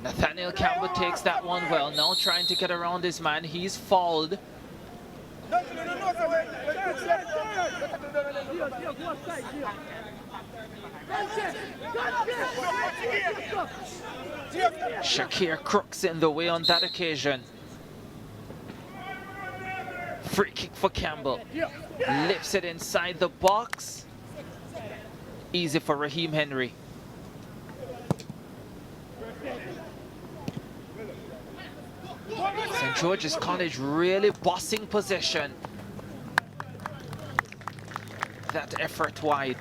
Nathaniel Campbell takes that one well. Now trying to get around his man. He's fouled. Shakir Crooks in the way on that occasion. Free kick for Campbell. Lifts it inside the box. Easy for Raheem Henry. St. George's College really bossing possession. That effort wide.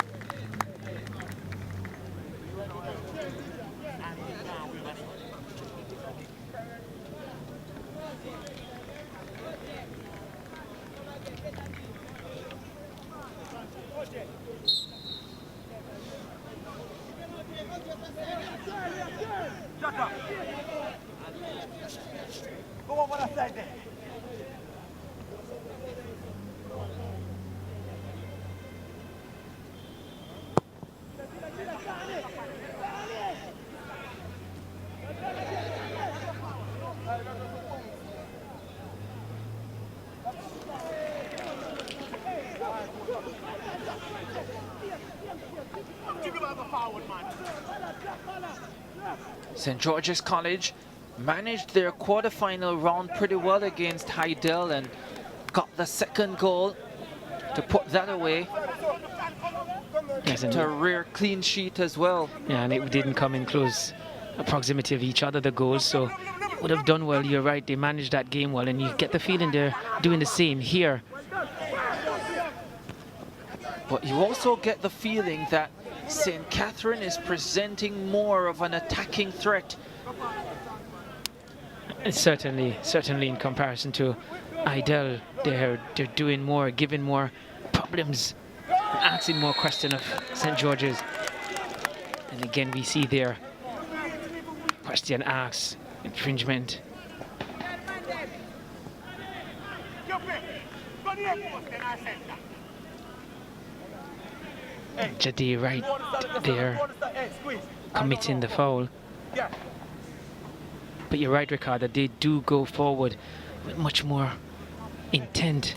Go over that side there. St. George's College managed their quarterfinal round pretty well against Heidel and got the second goal to put that away. Yes, Kept a rare clean sheet as well. Yeah, and it didn't come in close proximity of each other, the goals, so it would have done well. You're right, they managed that game well, and you get the feeling they're doing the same here. But you also get the feeling that St. Catherine is presenting more of an attacking threat. Certainly in comparison to Idel, they're doing more, giving more problems, asking more questions of St. George's. And again, we see their question asks, infringement. Jadi right there, committing the foul. But you're right, Ricardo, they do go forward with much more intent.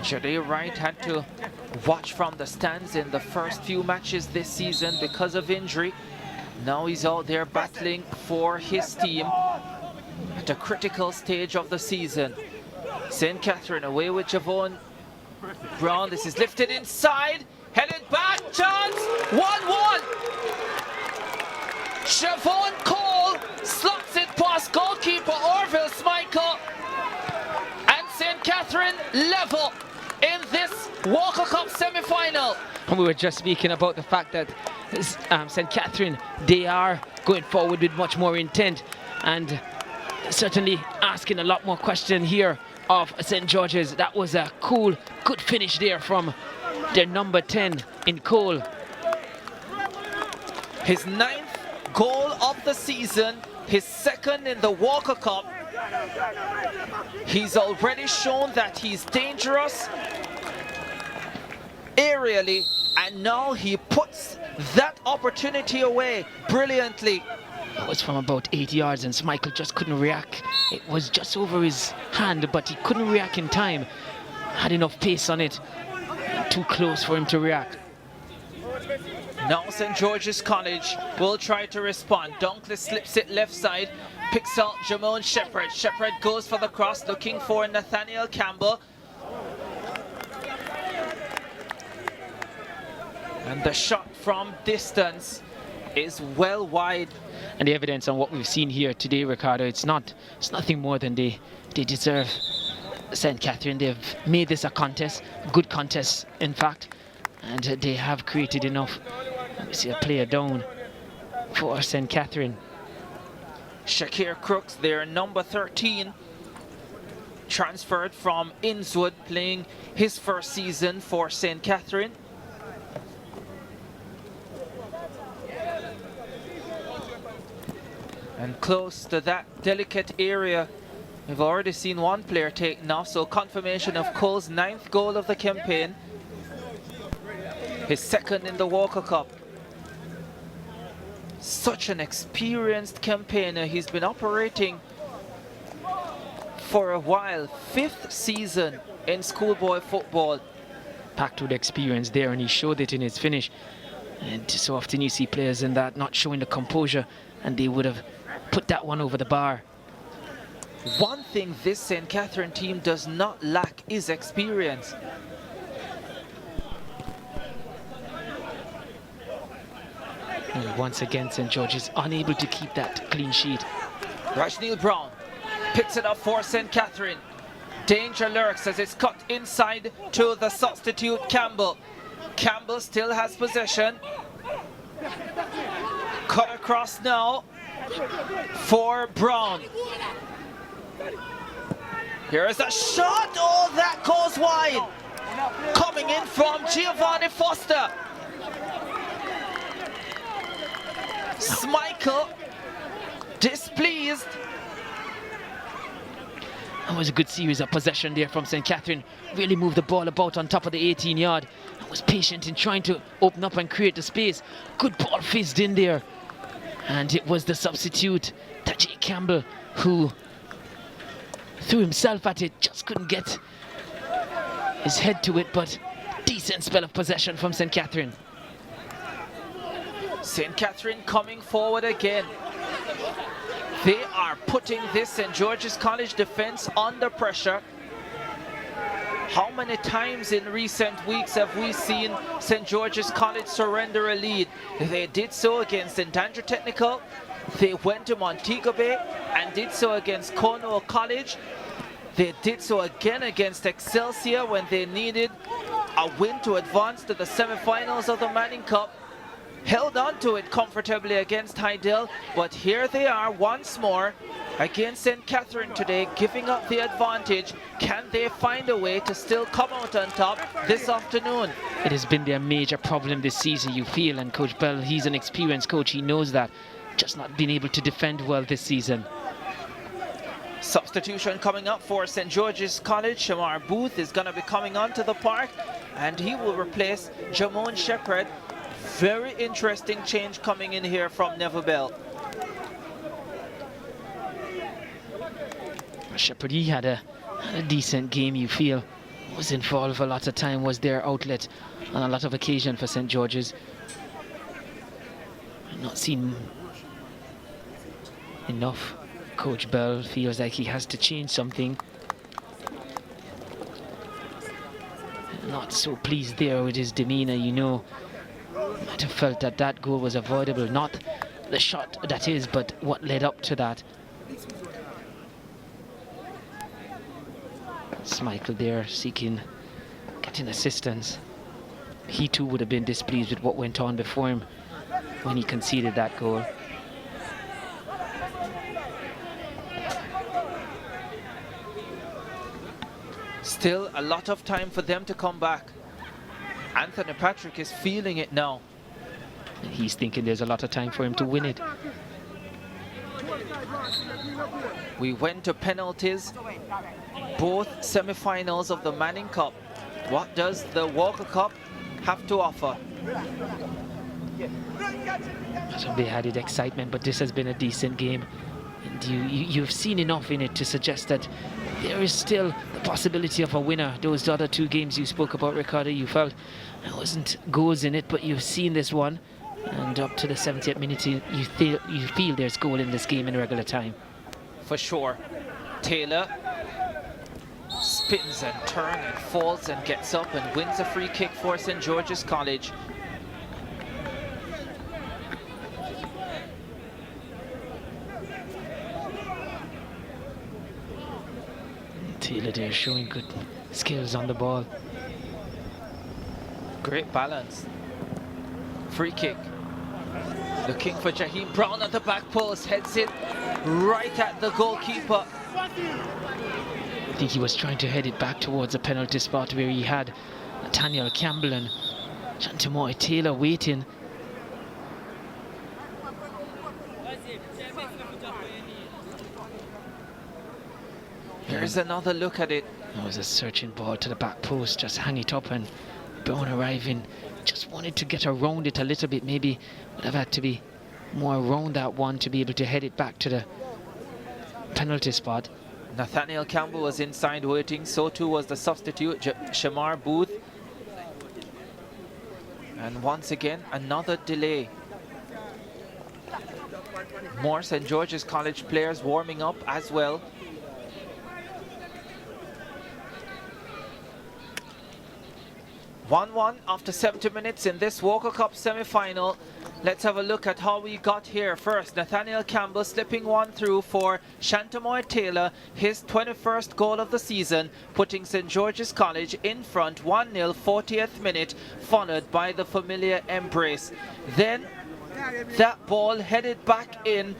Jade Wright had to watch from the stands in the first few matches this season because of injury. Now he's out there battling for his team at a critical stage of the season. St. Catherine away with Javon Brown. This is lifted inside, headed back, chance, 1-1. Javon Cole slots it past goalkeeper Orville Smichael, and St. Catherine level in this Walker Cup semi-final. And we were just speaking about the fact that St. Catherine, they are going forward with much more intent and certainly asking a lot more questions here of St. George's. That was a cool, good finish there from their number 10 in Cole. His 9th goal of the season, his 2nd in the Walker Cup. He's already shown that he's dangerous aerially, and now he puts that opportunity away brilliantly. It was from about 8 yards and Smichael just couldn't react. It was just over his hand, but he couldn't react in time. Had enough pace on it. Too close for him to react. Now St. George's College will try to respond. Dunkley slips it left side, picks out Jamon Shepherd. Shepherd goes for the cross, looking for Nathaniel Campbell. And the shot from distance is well wide. And the evidence on what we've seen here today, Ricardo, it's nothing more than they deserve. St. Catherine, they've made this a contest, good contest in fact, and they have created enough. We see a player down for St. Catherine. Shakir Crooks, their number 13. transferred from Innswood, playing his first season for St. Catherine. And close to that delicate area, we've already seen one player taken off, so confirmation of Cole's 9th goal of the campaign. His 2nd in the Walker Cup. Such an experienced campaigner. He's been operating for a while. 5th season in schoolboy football. Packed with experience there, and he showed it in his finish. And so often you see players in that not showing the composure, and they would have put that one over the bar. One thing this St. Catherine team does not lack is experience. And once again, St. George is unable to keep that clean sheet. Rajneil Brown picks it up for St. Catherine. Danger lurks as it's cut inside to the substitute Campbell. Campbell still has possession. Cut across now for Brown. Here is a shot. Oh, that goes wide. Coming in from Giovanni Foster. Schmeichel displeased. That was a good series of possession there from St. Catherine. Really moved the ball about on top of the 18-yard. And was patient in trying to open up and create the space. Good ball fizzed in there. And it was the substitute, Tajay Campbell, who threw himself at it. Just couldn't get his head to it, but decent spell of possession from St. Catherine. St. Catherine coming forward again. They are putting this St. George's College defense under pressure. How many times in recent weeks have we seen St. George's College surrender a lead? They did so against St. Andrew Technical. They went to Montego Bay and did so against Cornwall College. They did so again against Excelsior when they needed a win to advance to the semi-finals of the Manning Cup. Held on to it comfortably against Hydel, but here they are once more against St. Catherine today, giving up the advantage. Can they find a way to still come out on top this afternoon? It has been their major problem this season, you feel, and Coach Bell, he's an experienced coach, he knows that. Just not been able to defend well this season. Substitution coming up for St. George's College. Shamar Booth is going to be coming onto the park, and he will replace Jamon Shepherd. Very interesting change coming in here from Neville Bell. Shepherd, he had a decent game, you feel. Was involved a lot of time, was their outlet on a lot of occasion for St. George's. Not seen enough. Coach Bell feels like he has to change something. Not so pleased there with his demeanor, you know. Might have felt that that goal was avoidable, not the shot that is, but what led up to that. Schmeichel there getting assistance. He too would have been displeased with what went on before him when he conceded that goal. Still a lot of time for them to come back. Anthony Patrick is feeling it now. He's thinking there's a lot of time for him to win it. We went to penalties, both semi-finals of the Manning Cup. What does the Walker Cup have to offer? So they added excitement, but this has been a decent game. And you've seen enough in it to suggest that there is still the possibility of a winner. Those other two games you spoke about, Ricardo, you felt there wasn't goals in it, but you've seen this one. And up to the 70th minute, you feel there's goal in this game in regular time. For sure. Taylor spins and turns and falls and gets up and wins a free kick for St. George's College. Taylor there showing good skills on the ball. Great balance. Free kick. Looking for Jaheim Brown at the back post. Heads it right at the goalkeeper. I think he was trying to head it back towards a penalty spot where he had Nathaniel Campbell and Chantamoy Taylor waiting. Here's another look at it. It was a searching ball to the back post, just hang it up, and Brown arriving, just wanted to get around it a little bit, maybe would have had to be more around that one to be able to head it back to the penalty spot. Nathaniel Campbell was inside waiting, so too was the substitute, Shamar Booth. And once again, another delay. More St. George's College players warming up as well. (1-1) after 70 minutes in this Walker Cup semi-final. Let's have a look at how we got here. First, Nathaniel Campbell slipping one through for Chantamoy Taylor, his 21st goal of the season, putting St. George's College in front 1-0, 40th minute, followed by the familiar embrace. Then that ball headed back in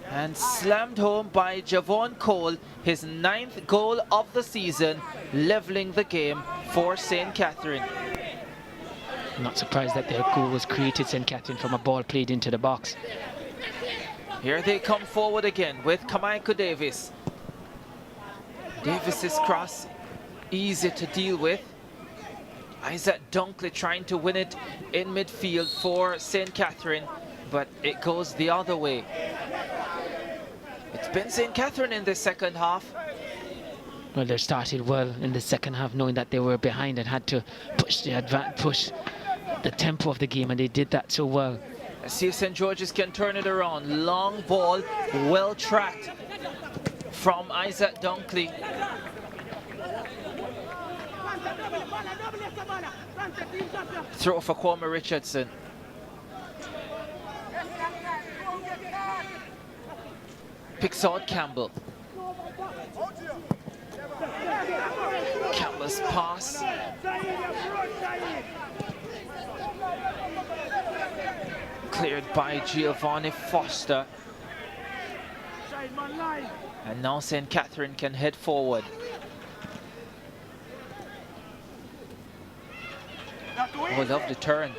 and slammed home by Javon Cole, his 9th goal of the season, leveling the game for St. Catherine. I'm not surprised that their goal was created, St. Catherine, from a ball played into the box. Here they come forward again with Kamaiko Davis. Davis's cross, easy to deal with. Isaac Dunkley trying to win it in midfield for St. Catherine, but it goes the other way. It's been St. Catherine in the second half. Well, they started well in the second half, knowing that they were behind and had to push the tempo of the game, and they did that so well. Let's see if St. George's can turn it around. Long ball, well tracked from Isaac Dunkley. Throw for Kwame Richardson. Picks out Campbell. Campbell's pass. Cleared by Giovanni Foster. And now St. Catherine can head forward. Oh, lovely turn.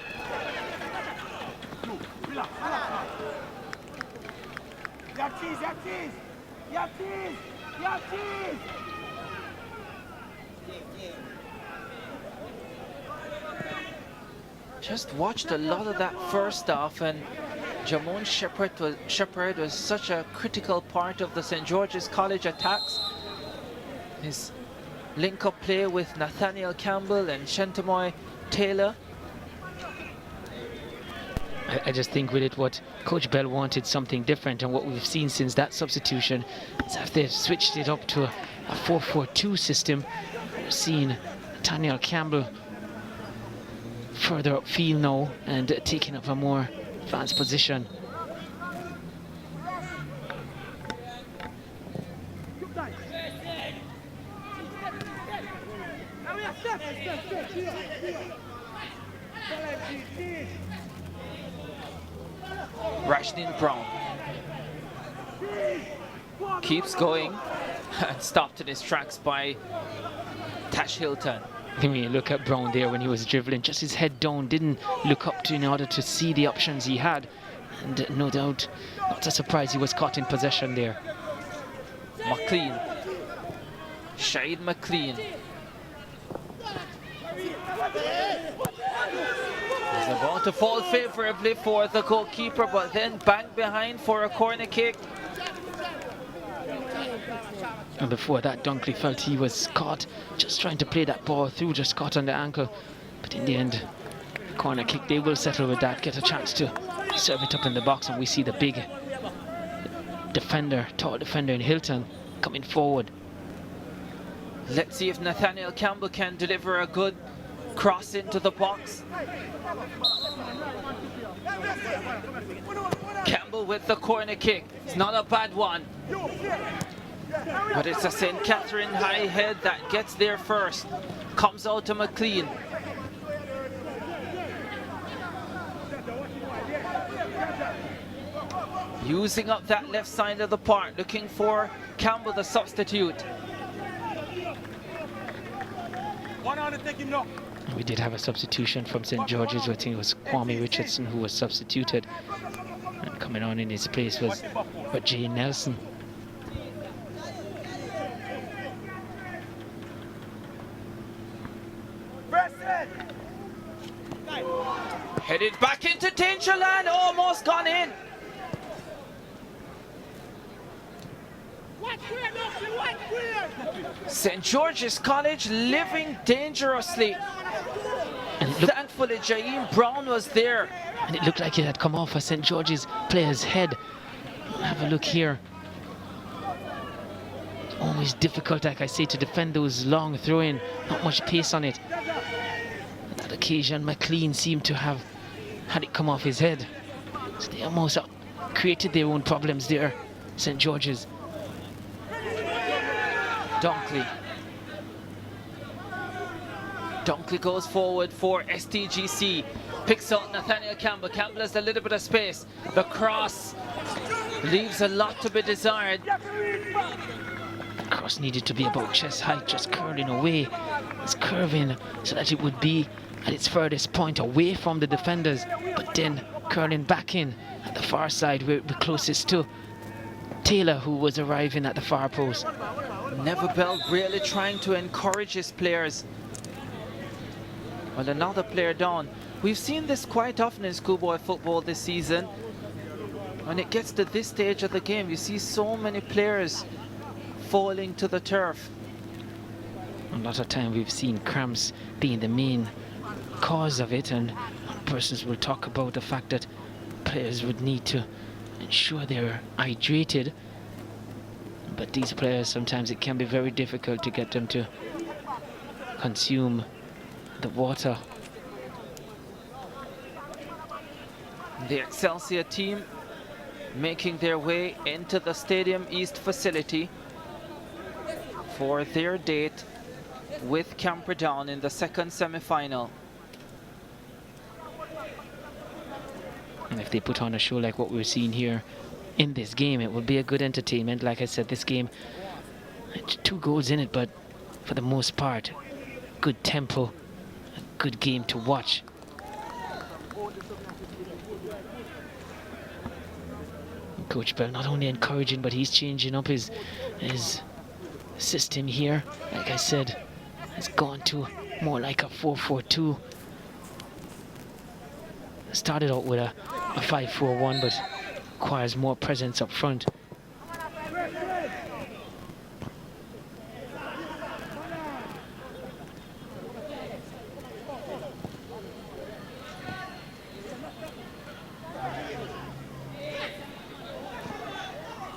Just watched a lot of that first half, and Jamon Shepherd was such a critical part of the St. George's College attacks. His link-up play with Nathaniel Campbell and Chantamoy Taylor. I just think with it, what Coach Bell wanted something different, and what we've seen since that substitution is that they've switched it up to a 4-4-2 system. We're seeing Nathaniel Campbell further upfield now and taking up a more advanced position. Rashnin Brown keeps going and stopped in his tracks by Tash Hilton. I mean, look at Brown there when he was dribbling, just his head down, didn't look up to in order to see the options he had, and no doubt, not a surprise he was caught in possession there. McLean, Shade McLean. He's about to fall favorably for the goalkeeper, but then bang behind for a corner kick. And before that, Dunkley felt he was caught, just trying to play that ball through, just caught on the ankle. But in the end, corner kick, they will settle with that, get a chance to serve it up in the box, and we see the big defender, tall defender in Hilton coming forward. Let's see if Nathaniel Campbell can deliver a good cross into the box. Campbell with the corner kick. It's not a bad one. But it's a St. Catherine high head that gets there first. Comes out to McLean. Using up that left side of the park, looking for Campbell, the substitute. We did have a substitution from St. George's. I think it was Kwame Richardson who was substituted. And coming on in his place was Jay Nelson. Headed back into danger land, almost gone in. St. George's College living dangerously. And thankfully, Jaheim Brown was there. And it looked like it had come off a St. George's player's head. Have a look here. Always difficult, like I say, to defend those long throw-in. Not much pace on it. On that occasion, McLean seemed to have had it come off his head. So they almost created their own problems there, St. George's. Dunkley. Dunkley goes forward for STGC. Picks out Nathaniel Campbell. Campbell has a little bit of space. The cross leaves a lot to be desired. The cross needed to be about chest height, just curling away. It's curving so that it would be at its furthest point away from the defenders, but then curling back in at the far side where it was closest to Taylor, who was arriving at the far post. Neverbell really trying to encourage his players. Well, another player down. We've seen this quite often in schoolboy football this season. When it gets to this stage of the game, you see so many players falling to the turf. A lot of time we've seen cramps being the main cause of it, and persons will talk about the fact that players would need to ensure they're hydrated. But these players, sometimes it can be very difficult to get them to consume the water. The Excelsior team making their way into the Stadium East facility for their date with Camperdown in the second semi-final. And if they put on a show like what we're seeing here in this game, it would be a good entertainment. Like I said, this game, 2 goals in it, but for the most part, good tempo, a good game to watch. Coach Bell not only encouraging, but he's changing up his system here. Like I said, it's gone to more like a 4-4-2. Started out with a 5-4-1, but requires more presence up front.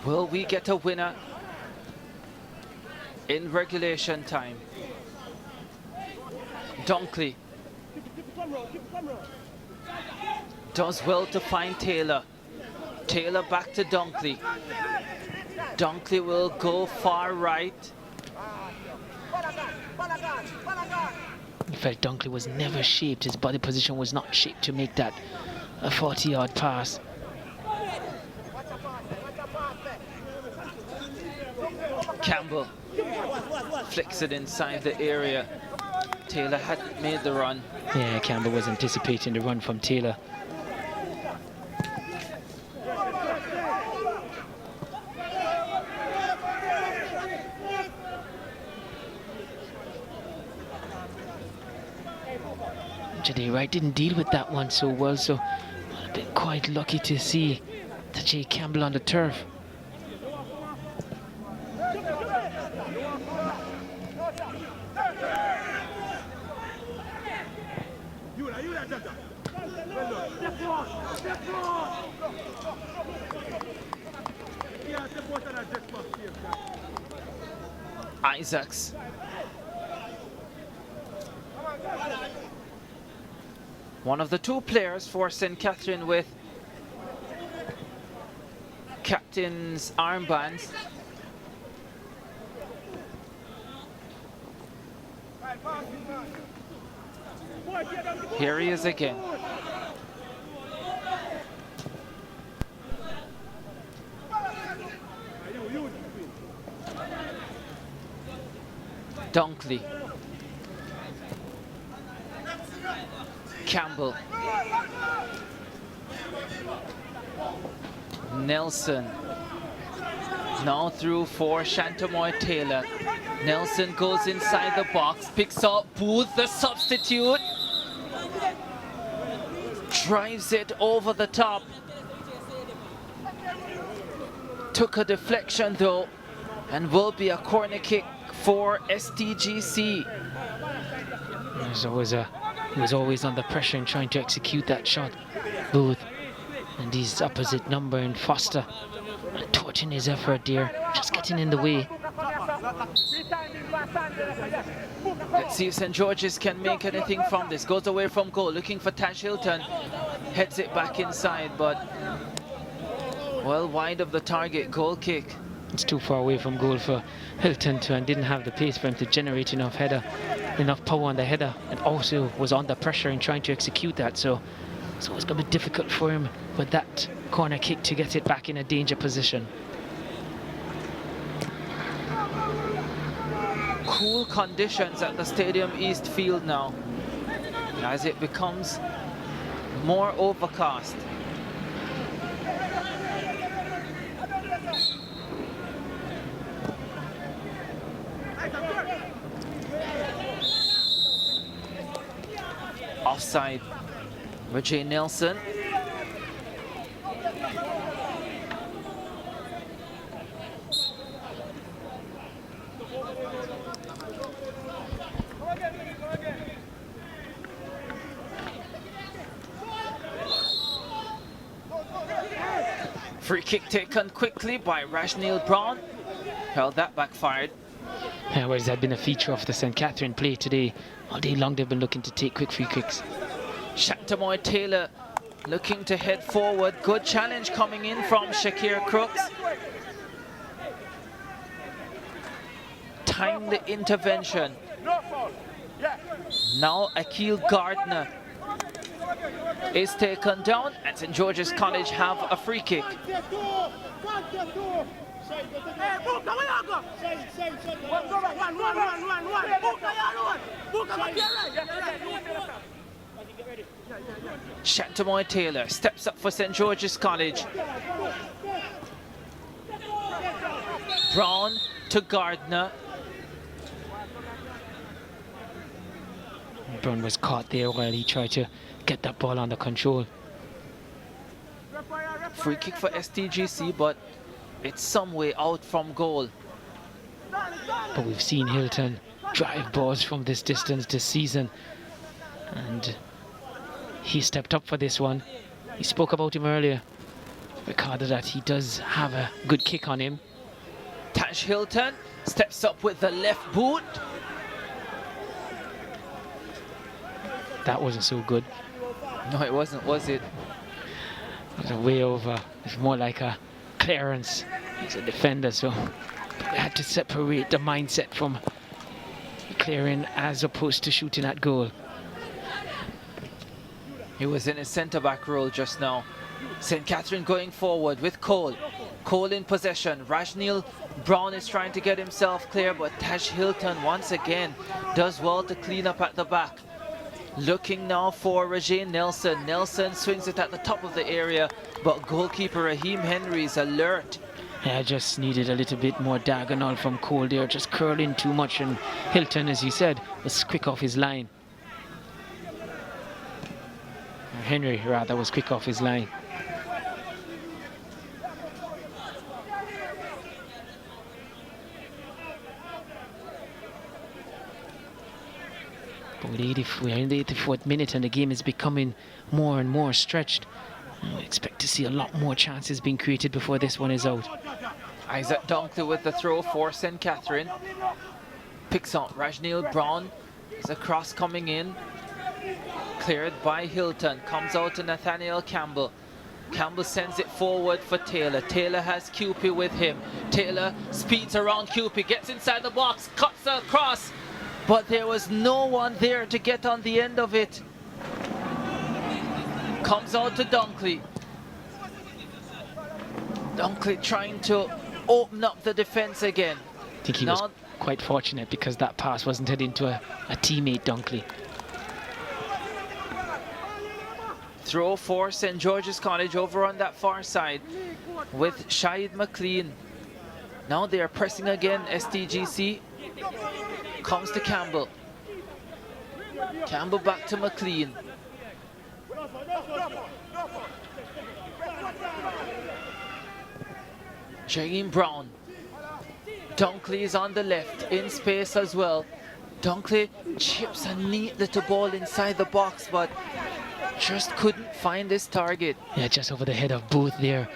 Will we get a winner in regulation time? Dunkley does well to find Taylor. Taylor back to Dunkley. Dunkley will go far right. In fact, Dunkley was never shaped. His body position was not shaped to make that a 40-yard pass. Campbell flicks it inside the area. Taylor hadn't made the run. Yeah, Campbell was anticipating the run from Taylor. Jade Wright didn't deal with that one so well, so I've been quite lucky to see Jay Campbell on the turf. Isaacs. One of the 2 players for St. Catherine with captain's armbands. Here he is again. Dunkley. Campbell. Nelson. Now through for Shantamoy Taylor. Nelson goes inside the box, picks up Booth, the substitute. Drives it over the top. Took a deflection though, and will be a corner kick for STGC. He was always under pressure and trying to execute that shot, Booth. And his opposite number in Foster, torching his effort there, just getting in the way. Let's see if St. George's can make anything from this. Goes away from goal, looking for Tash Hilton. Heads it back inside, but well wide of the target. Goal kick. It's too far away from goal for Hilton and didn't have the pace for him to generate enough power on the header, and also was under pressure in trying to execute that. So it's going to be difficult for him with that corner kick to get it back in a danger position. Cool conditions at the Stadium East field now, as it becomes more overcast. Offside. Reggie Nelson. Free kick taken quickly by Rajneel Brown. Well, that backfired. Yeah, whereas that had been a feature of the St. Catherine play today. All day long they've been looking to take quick free kicks. Shantamoy Taylor looking to head forward. Good challenge coming in from Shakir Crooks. Time the intervention. Now Akil Gardner is taken down, and St. George's College have a free kick. Shantamoy Taylor steps up for St. George's College. Brown to Gardner. Brown was caught there while he tried to get that ball under control. Free kick for STGC, but it's some way out from goal. But we've seen Hilton drive balls from this distance this season, and he stepped up for this one. He spoke about him earlier, recorded that he does have a good kick on him. Tash Hilton steps up with the left boot. That wasn't so good. No, it wasn't, was it? It was a way over. It's more like a clearance. He's a defender, so we had to separate the mindset from clearing as opposed to shooting at goal. He was in his centre-back role just now. St. Catherine going forward with Cole. Cole in possession. Rajneel Brown is trying to get himself clear, but Tash Hilton once again does well to clean up at the back. Looking now for Regine Nelson. Nelson swings it at the top of the area, but goalkeeper Raheem Henry is alert. Yeah, just needed a little bit more diagonal from Cole there, just curling too much, and Hilton, as you said, was quick off his line. Henry, rather, was quick off his line. But we're in the 84th minute and the game is becoming more and more stretched. We expect to see a lot more chances being created before this one is out. Isaac Dunkley with the throw for St. Catherine. Picks up Rajneel Brown. There's a cross coming in. Cleared by Hilton. Comes out to Nathaniel Campbell. Campbell sends it forward for Taylor. Taylor has Cupie with him. Taylor speeds around Cupie. Gets inside the box. Cuts across. But there was no one there to get on the end of it. Comes out to Dunkley. Dunkley trying to open up the defense again. I think he now, was quite fortunate because that pass wasn't heading to a teammate, Dunkley. Throw for St. George's College over on that far side with Shahid McLean. Now they are pressing again. STGC comes to Campbell. Campbell back to McLean. Jaheim Brown. Dunkley is on the left, in space as well. Dunkley chips a neat little ball inside the box, but just couldn't find his target. Yeah, just over the head of both there.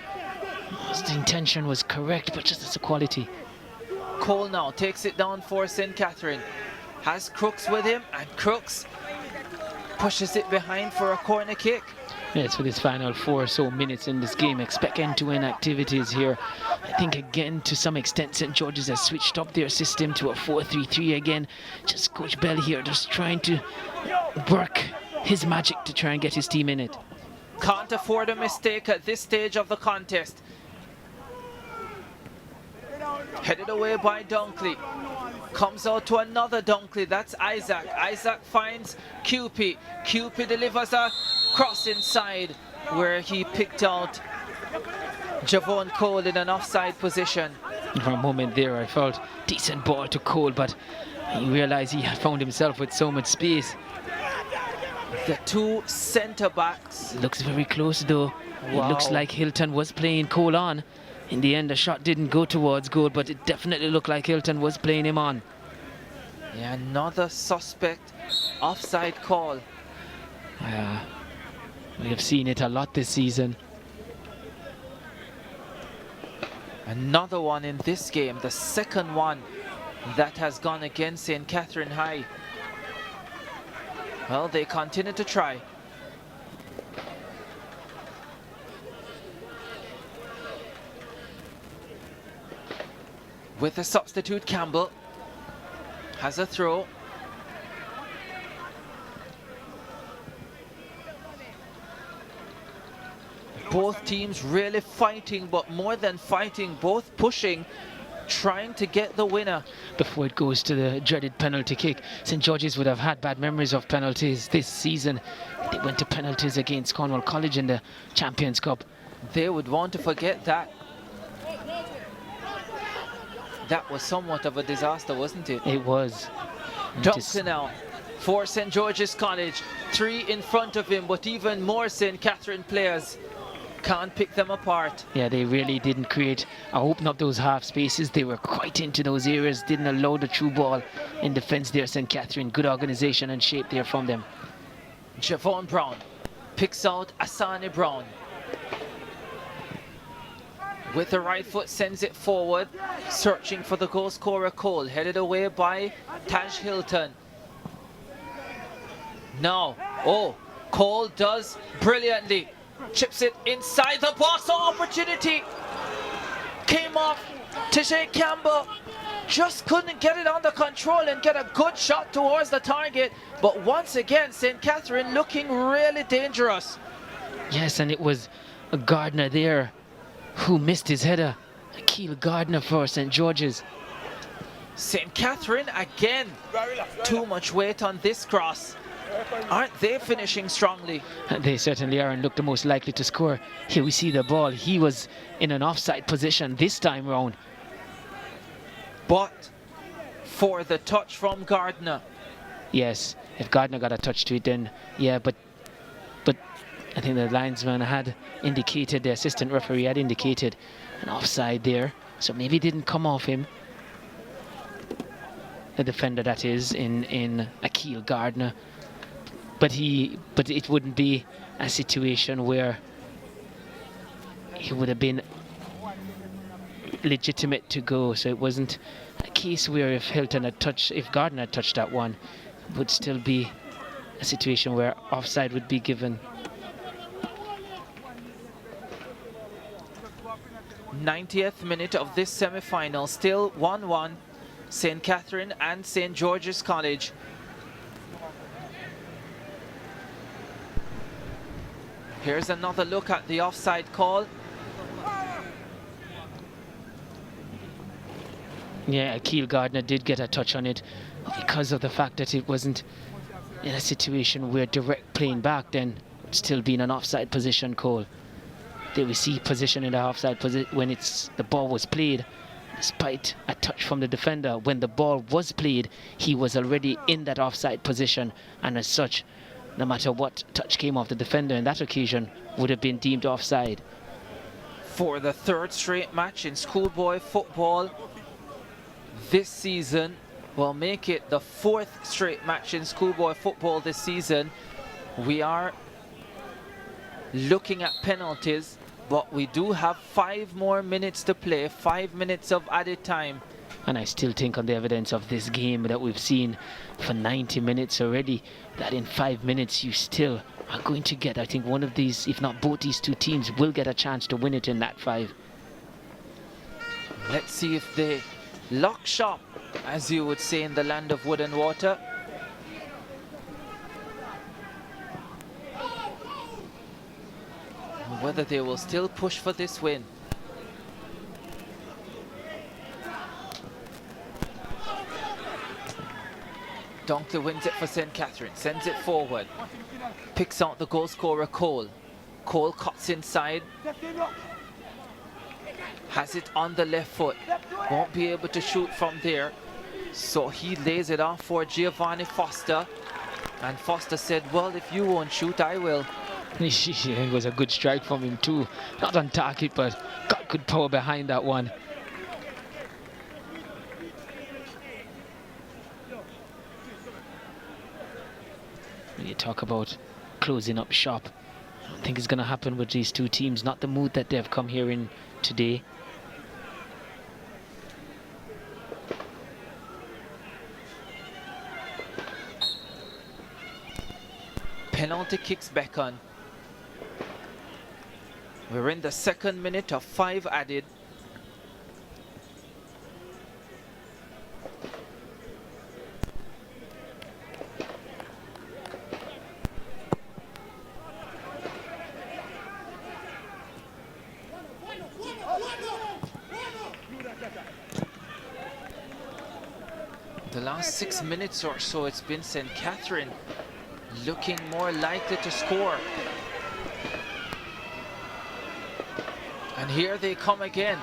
The intention was correct, but just as a quality. Cole now takes it down for St. Catherine. Has Crooks with him, and Crooks pushes it behind for a corner kick. Yes, for this final 4 or so minutes in this game, expect end-to-end activities here. I think again, to some extent, St. George's has switched up their system to a 4-3-3 again. Just Coach Bell here, just trying to work his magic to try and get his team in it. Can't afford a mistake at this stage of the contest. Headed away by Dunkley. Comes out to another Dunkley, that's Isaac. Isaac finds Cupid. Cupid delivers a cross inside where he picked out Javon Cole in an offside position. For a moment there, I felt decent ball to Cole, but he realized he had found himself with so much space. The two centre backs. Looks very close though. Wow. It looks like Hilton was playing Cole on. In the end, the shot didn't go towards goal, but it definitely looked like Hilton was playing him on. Yeah, another suspect offside call. Yeah, we have seen it a lot this season. Another one in this game, the second one that has gone against St. Catherine High. Well, they continue to try. With a substitute, Campbell has a throw. Both teams really fighting, but more than fighting, both pushing, trying to get the winner. Before it goes to the dreaded penalty kick, St. George's would have had bad memories of penalties this season. They went to penalties against Cornwall College in the Champions Cup. They would want to forget that. That was somewhat of a disaster, wasn't it? It was. Duncan now for St. George's College. 3 in front of him, but even more St. Catherine players can't pick them apart. Yeah, they really didn't create or open up those half spaces. They were quite into those areas, didn't allow the true ball in defense there. St. Catherine, good organization and shape there from them. Javon Brown picks out Asani Brown. With the right foot, sends it forward, searching for the goal scorer Cole, headed away by Taj Hilton. Now, Cole does brilliantly, chips it inside the box. Opportunity came off to Shane Campbell, just couldn't get it under control and get a good shot towards the target. But once again, St. Catherine looking really dangerous. Yes, and it was Gardner there who missed his header. Akil Gardner for St. George's. St. Catherine again, too much weight on this cross. Aren't they finishing strongly? They certainly are, and look the most likely to score. Here we see the ball. He was in an offside position this time round. But for the touch from Gardner. Yes, if Gardner got a touch to it, then yeah, but I think the linesman had indicated, the assistant referee had indicated an offside there, so maybe it didn't come off him. The defender, that is, in Akil Gardner. But it wouldn't be a situation where he would have been legitimate to go. So it wasn't a case where if Gardner had touched that one, it would still be a situation where offside would be given. 90th minute of this semi-final, still 1-1, St. Catherine and St. George's College. Here's another look at the offside call. Yeah, Akil Gardner did get a touch on it because of the fact that it wasn't in a situation where direct playing back, then still being an offside position call. Did we see position in the offside position when the ball was played, despite a touch from the defender? When the ball was played, he was already in that offside position, and as such, no matter what touch came off the defender in that occasion, would have been deemed offside. For the third straight match in schoolboy football this season, will make it the fourth straight match in schoolboy football this season. We are looking at penalties, but we do have 5 more minutes to play, 5 minutes of added time. And I still think, on the evidence of this game that we've seen for 90 minutes already, that in 5 minutes you still are going to get, I think, one of these, if not both these two teams, will get a chance to win it in that 5. Let's see if they lock shop, as you would say in the land of wood and water. Whether they will still push for this win. Dunkley wins it for St. Catherine, sends it forward, picks out the goal scorer Cole. Cole cuts inside, has it on the left foot, won't be able to shoot from there, so he lays it off for Giovanni Foster, and Foster said, well, if you won't shoot, I will. It was a good strike from him too, not on target, but got good power behind that one. When you talk about closing up shop, I don't think it's going to happen with these two teams, not the mood that they've come here in today. Penalty kicks back on. We're in the 2nd minute of 5 added. The last 6 minutes or so, it's been St. Catherine looking more likely to score. And here they come again.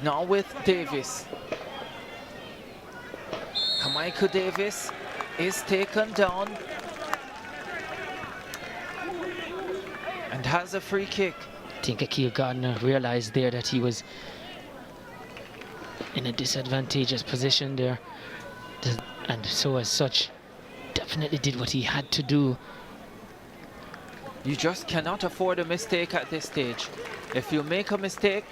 Now with Davis. Michael Davis is taken down and has a free kick. I think Akil Gardner realized there that he was in a disadvantageous position there, and so as such definitely did what he had to do. You just cannot afford a mistake at this stage. If you make a mistake,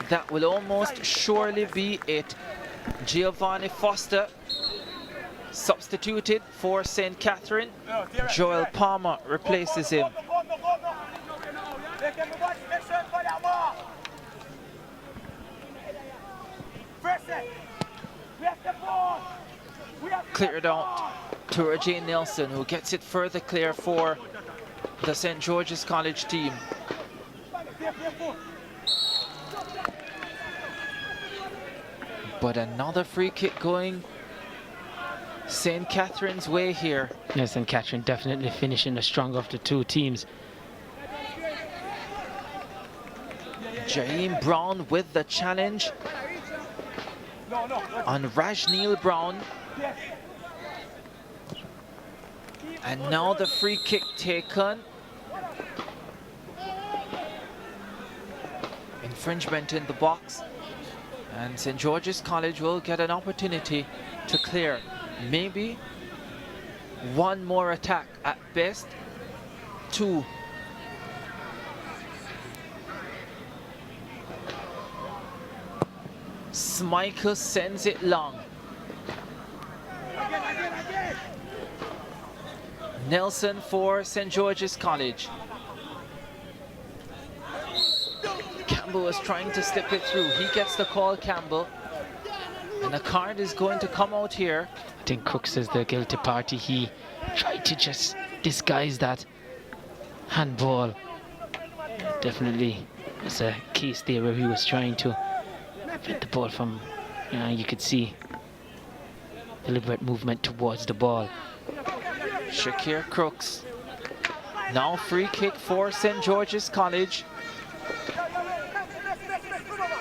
that will almost surely be it. Giovanni Foster substituted for St. Catherine. Joel Palmer replaces him. Cleared out to Regine Nelson, who gets it further clear for the St. George's College team. But another free kick going St. Catherine's way here. Yes, St. Catherine definitely finishing the stronger of the two teams. Jaheim Brown with the challenge on Rajneel Brown. And now the free kick taken. Infringement in the box. And St. George's College will get an opportunity to clear. Maybe one more attack at best. 2. Schmeichel sends it long. Nelson for St. George's College. Campbell was trying to slip it through. He gets the call, Campbell. And a card is going to come out here. I think Crooks is the guilty party. He tried to just disguise that handball. Definitely There's a case there where he was trying to get the ball from, you could see deliberate movement towards the ball. Shakir Crooks. Now free kick for St. George's College.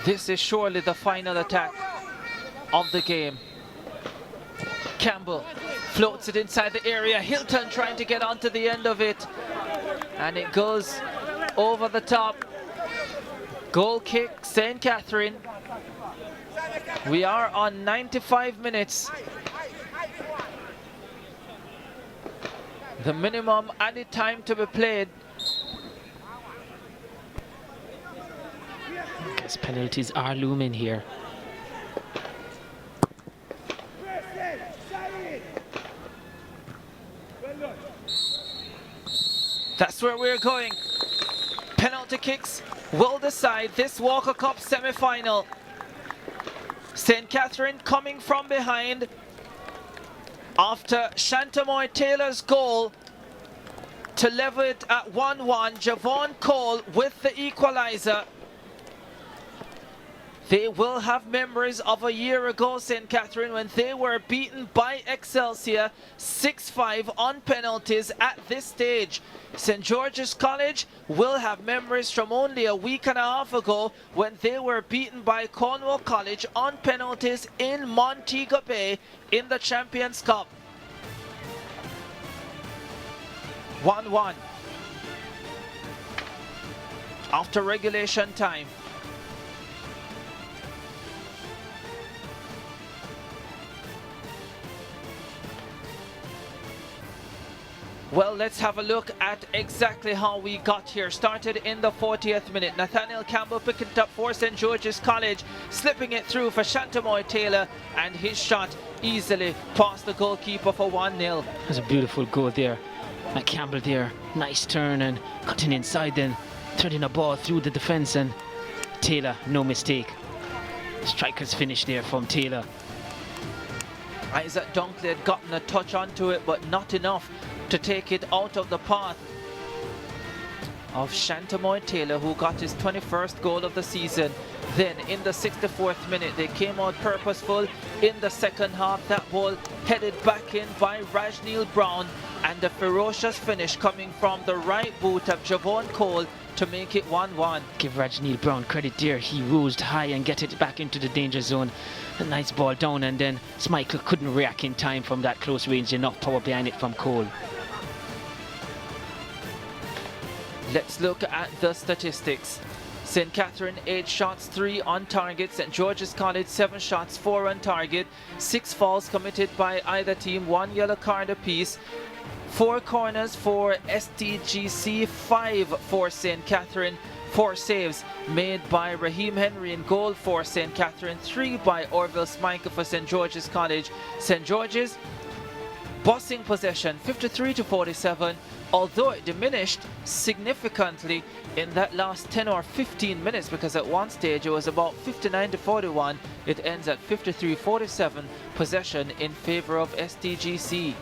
This is surely the final attack of the game. Campbell floats it inside the area. Hilton trying to get onto the end of it. And it goes over the top. Goal kick, St. Catherine. We are on 95 minutes. The minimum added time to be played. I guess penalties are looming here. That's where we're going. Penalty kicks will decide this Walker Cup semi-final. St. Catherine coming from behind after Shantamoy Taylor's goal to level it at 1-1. Javon Cole with the equalizer. They will have memories of a year ago, St. Catherine, when they were beaten by Excelsior 6-5 on penalties at this stage. St. George's College will have memories from only a week and a half ago when they were beaten by Cornwall College on penalties in Montego Bay in the Champions Cup. 1-1 after regulation time. Well, let's have a look at exactly how we got here. Started in the 40th minute. Nathaniel Campbell picking it up for St. George's College, slipping it through for Shantamoy Taylor, and his shot easily past the goalkeeper for 1-0. That's a beautiful goal there. Campbell there, nice turn and cutting inside, then threading a ball through the defence, and Taylor, no mistake. Striker's finish there from Taylor. Isaac Dunkley had gotten a touch onto it, but not enough to take it out of the path of Shantamoy Taylor, who got his 21st goal of the season. Then in the 64th minute, they came out purposeful in the second half. That ball headed back in by Rajneil Brown, and the ferocious finish coming from the right boot of Javon Cole to make it 1-1. Give Rajneil Brown credit there. He rose high and get it back into the danger zone. A nice ball down, and then Schmeichel couldn't react in time from that close range. Enough power behind it from Cole. Let's look at the statistics. St. Catherine 8 shots, 3 on target. St. George's College 7 shots, 4 on target. 6 fouls committed by either team, 1 yellow card apiece. 4 corners for STGC, 5 for St. Catherine. 4 saves made by Raheem Henry in goal for St. Catherine. 3 by Orville Schmeichel for St. George's College. St. George's bossing possession 53-47, although it diminished significantly in that last 10 or 15 minutes, because at one stage it was about 59-41. It ends at 53-47 possession in favor of STGC.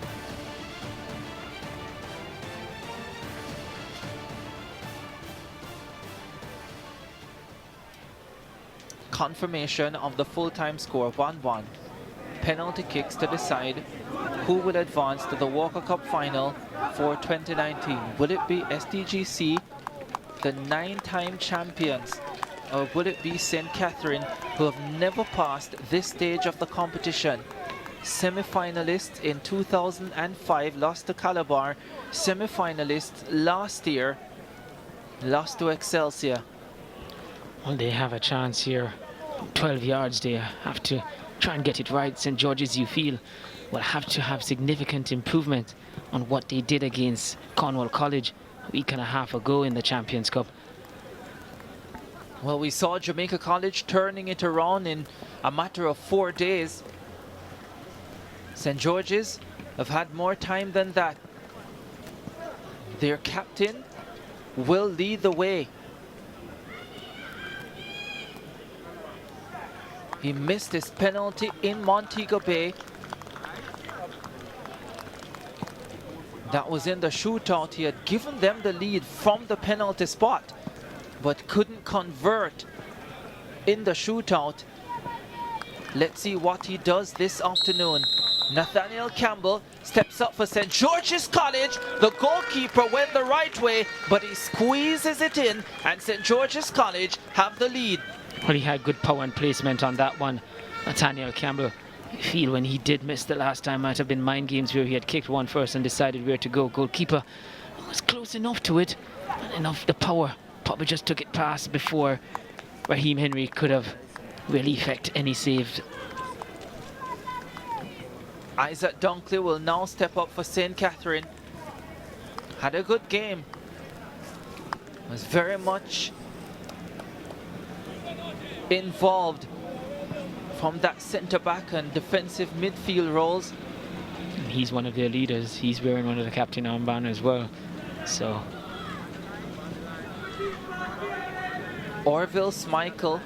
Confirmation of the full-time score, 1-1. Penalty kicks to decide who will advance to the Walker Cup final for 2019. Will it be STGC, the 9-time champions, or will it be St. Catherine, who have never passed this stage of the competition? Semi-finalists in 2005, lost to Calabar. Semi-finalists last year, lost to Excelsior. Well, they have a chance here. 12 yards, they have to try and get it right. St. George's, you feel, will have to have significant improvement on what they did against Cornwall College a week and a half ago in the Champions Cup. Well, we saw Jamaica College turning it around in a matter of 4 days. St. George's have had more time than that. Their captain will lead the way. He missed his penalty in Montego Bay. That was in the shootout. He had given them the lead from the penalty spot. but couldn't convert in the shootout. Let's see what he does this afternoon. Nathaniel Campbell steps up for St. George's College. The goalkeeper went the right way, but he squeezes it in, and St. George's College have the lead. Well, he had good power and placement on that one, Nathaniel Campbell. I feel when he did miss the last time, might have been mind games where he had kicked one first and decided where to go. Goalkeeper was close enough to it, and enough the power. Probably just took it past before Raheem Henry could have really effect any save. Isaac Dunkley will now step up for St. Catherine. Had a good game. Was very much involved from that centre-back and defensive midfield roles. And he's one of their leaders. He's wearing one of the captain armband as well. So Orville Schmeichel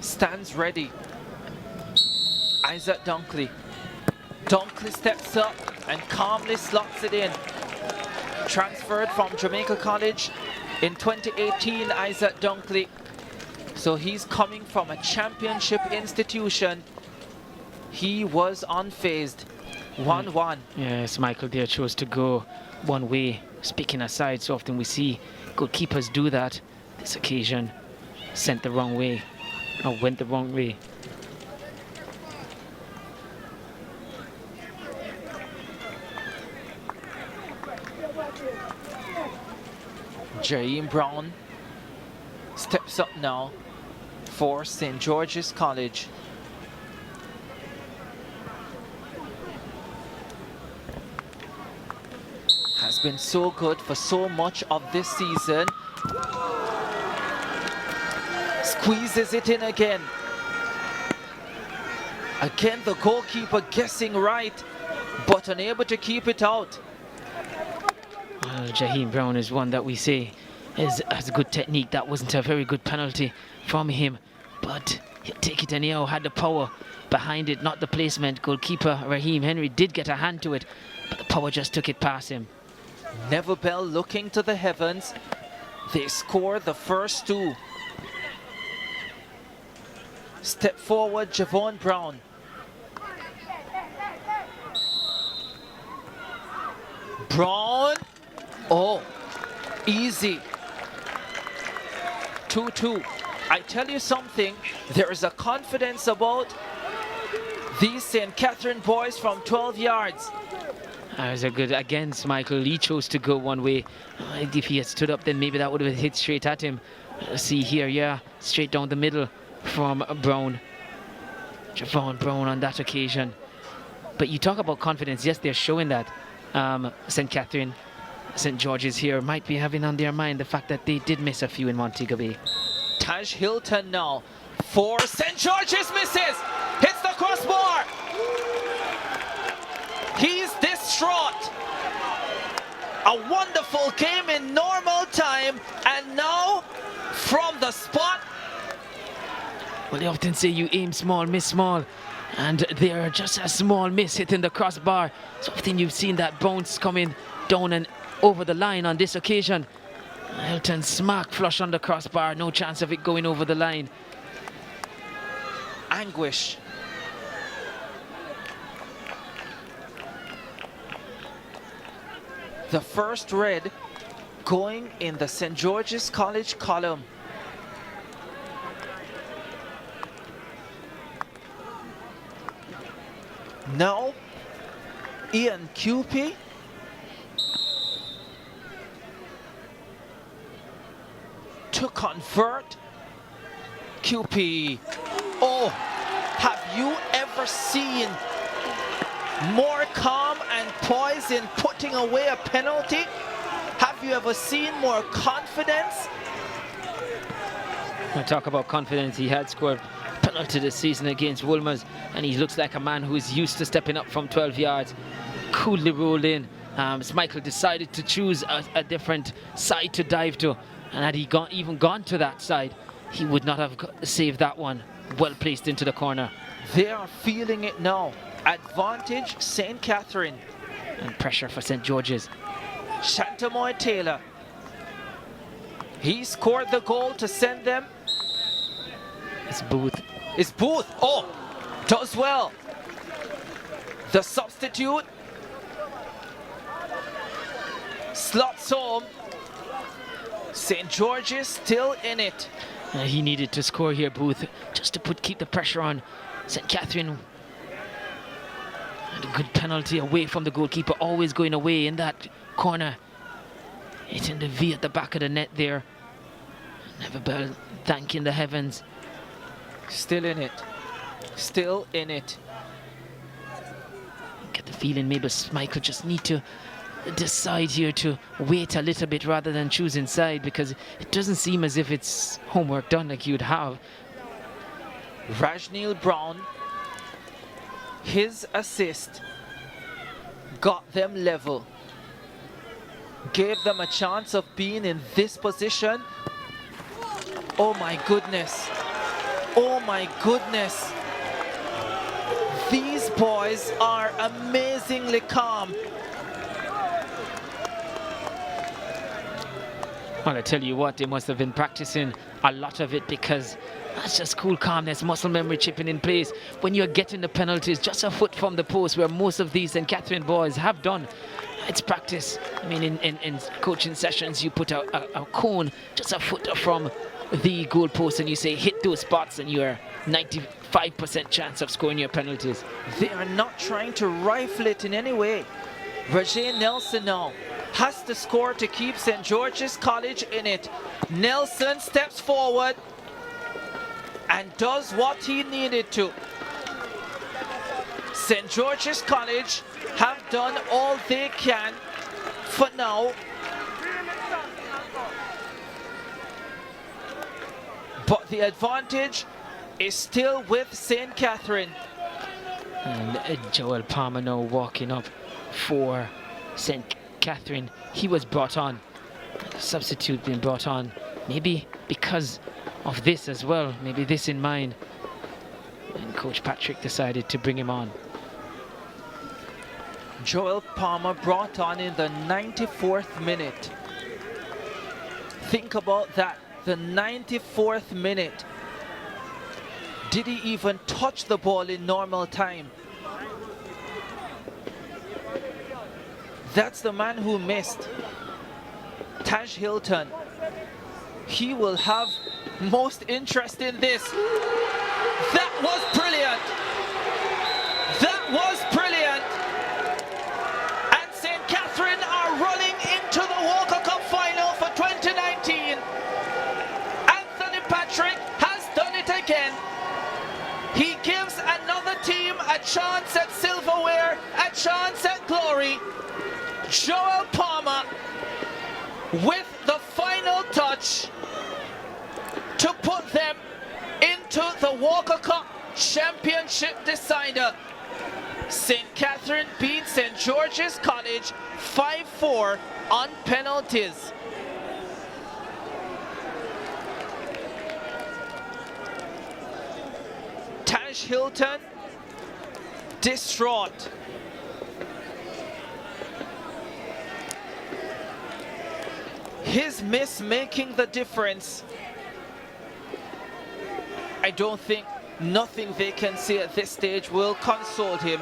stands ready. Isaac Dunkley. Dunkley steps up and calmly slots it in. Transferred from Jamaica College in 2018, Isaac Dunkley. So he's coming from a championship institution. He was unfazed. 1-1. Yes, Michael there chose to go one way. Speaking aside, so often we see goalkeepers do that. This occasion sent the wrong way, or went the wrong way. Jaheim Brown steps up now for St. George's College. Has been so good for so much of this season. Squeezes it in again. Again, the goalkeeper guessing right, but unable to keep it out. Jaheim Brown is one that we say has good technique. That wasn't a very good penalty from him, but he'll take it anyhow. Had the power behind it, not the placement. Goalkeeper Raheem Henry did get a hand to it, but the power just took it past him. Neville Bell looking to the heavens. They score the first two. Step forward, Javon Brown. Brown. Oh, easy. 2-2. I tell you something, there is a confidence about these St. Catherine boys from 12 yards. That was a good against Michael. He chose to go one way. If he had stood up, then maybe that would have hit straight at him. See here, yeah, straight down the middle from Brown. Javon Brown on that occasion. But you talk about confidence. Yes, they're showing that. St. Catherine, St. George's here might be having on their mind the fact that they did miss a few in Montego Bay. Taj Hilton now for St. George's, misses, hits the crossbar. He's distraught. A wonderful game in normal time, and now from the spot. Well, they often say you aim small, miss small, and they're just a small miss hitting the crossbar. So often you've seen that bounce coming down and over the line. On this occasion, Hilton smack flush on the crossbar, no chance of it going over the line. Anguish. The first red going in the St. George's College column. Now, Ian Cupie to convert. Cupie. Oh, have you ever seen more calm and poise in putting away a penalty? Have you ever seen more confidence? I talk about confidence. He had scored penalty this season against Wolmer's, and he looks like a man who is used to stepping up from 12 yards. Coolly rolled in. Michael decided to choose a different side to dive to, and had he even gone to that side, he would not have saved that one. Well placed into the corner. They are feeling it now. Advantage St. Catherine. And pressure for St. George's. Shantamoy Taylor. He scored the goal to send them. It's Booth. It's Booth. Oh, does well. The substitute slots home. St. George's still in it. He needed to score here, Booth, just to keep the pressure on St. Catherine. And a good penalty away from the goalkeeper, always going away in that corner. Hitting the V at the back of the net there. Neverbell thanking the heavens. Still in it. Still in it. Get the feeling maybe Michael just need to decide here to wait a little bit rather than choose inside, because it doesn't seem as if it's homework done like you'd have. Rajneel Brown, his assist got them level, gave them a chance of being in this position. Oh my goodness. Oh my goodness. These boys are amazingly calm. Well, I tell you what, they must have been practicing a lot of it, because that's just cool calmness, muscle memory chipping in place. When you're getting the penalties just a foot from the post, where most of these St. Catherine boys have done, it's practice. I mean, in coaching sessions, you put a cone just a foot from the goal post and you say hit those spots, and you're 95% chance of scoring your penalties. They are not trying to rifle it in any way. Roger Nelson now has to score to keep St. George's College in it. Nelson steps forward and does what he needed to. St. George's College have done all they can for now. But the advantage is still with St. Catherine. And Joel Palmer now walking up for St. Catherine. He was brought on, substitute being brought on, maybe because of this as well, maybe this in mind. And Coach Patrick decided to bring him on. Joel Palmer brought on in the 94th minute. Think about that, the 94th minute. Did he even touch the ball in normal time? That's the man who missed. Taj Hilton. He will have most interest in this. That was brilliant. That was brilliant. And St. Catherine are running into the Walker Cup final for 2019. Anthony Patrick has done it again. He gives another team a chance at silverware, a chance at glory. Joel Palmer with the final touch to put them into the Walker Cup Championship decider. St. Catherine beat St. George's College 5-4 on penalties. Taj Hilton distraught. His miss making the difference. I don't think nothing they can say at this stage will console him.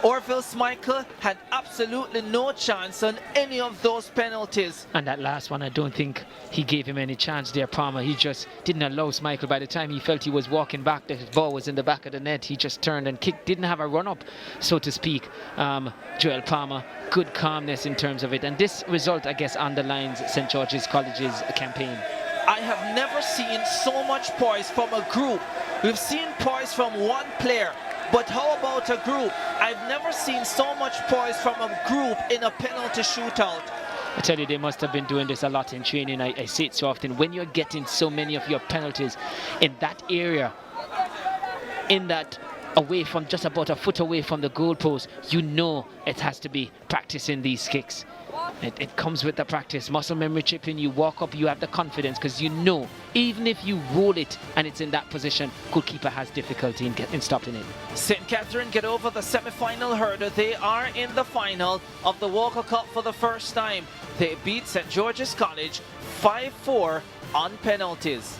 Orville Schmeichel had absolutely no chance on any of those penalties. And that last one, I don't think he gave him any chance there, Palmer. He just didn't allow Schmeichel. By the time he felt he was walking back, the ball was in the back of the net, he just turned and kicked. Didn't have a run-up, so to speak. Joel Palmer, good calmness in terms of it. And this result, I guess, underlines St. George's College's campaign. I have never seen so much poise from a group. We've seen poise from one player. But how about a group? I've never seen so much poise from a group in a penalty shootout. I tell you, they must have been doing this a lot in training. I say it so often. When you're getting so many of your penalties in that area, in that away from, just about a foot away from the goalpost, you know it has to be practicing these kicks. It comes with the practice, muscle memory chip in. You walk up, you have the confidence because you know even if you roll it and it's in that position, goalkeeper has difficulty in stopping it. St. Catherine get over the semi-final hurdle. They are in the final of the Walker Cup for the first time. They beat St. George's College 5-4 on penalties.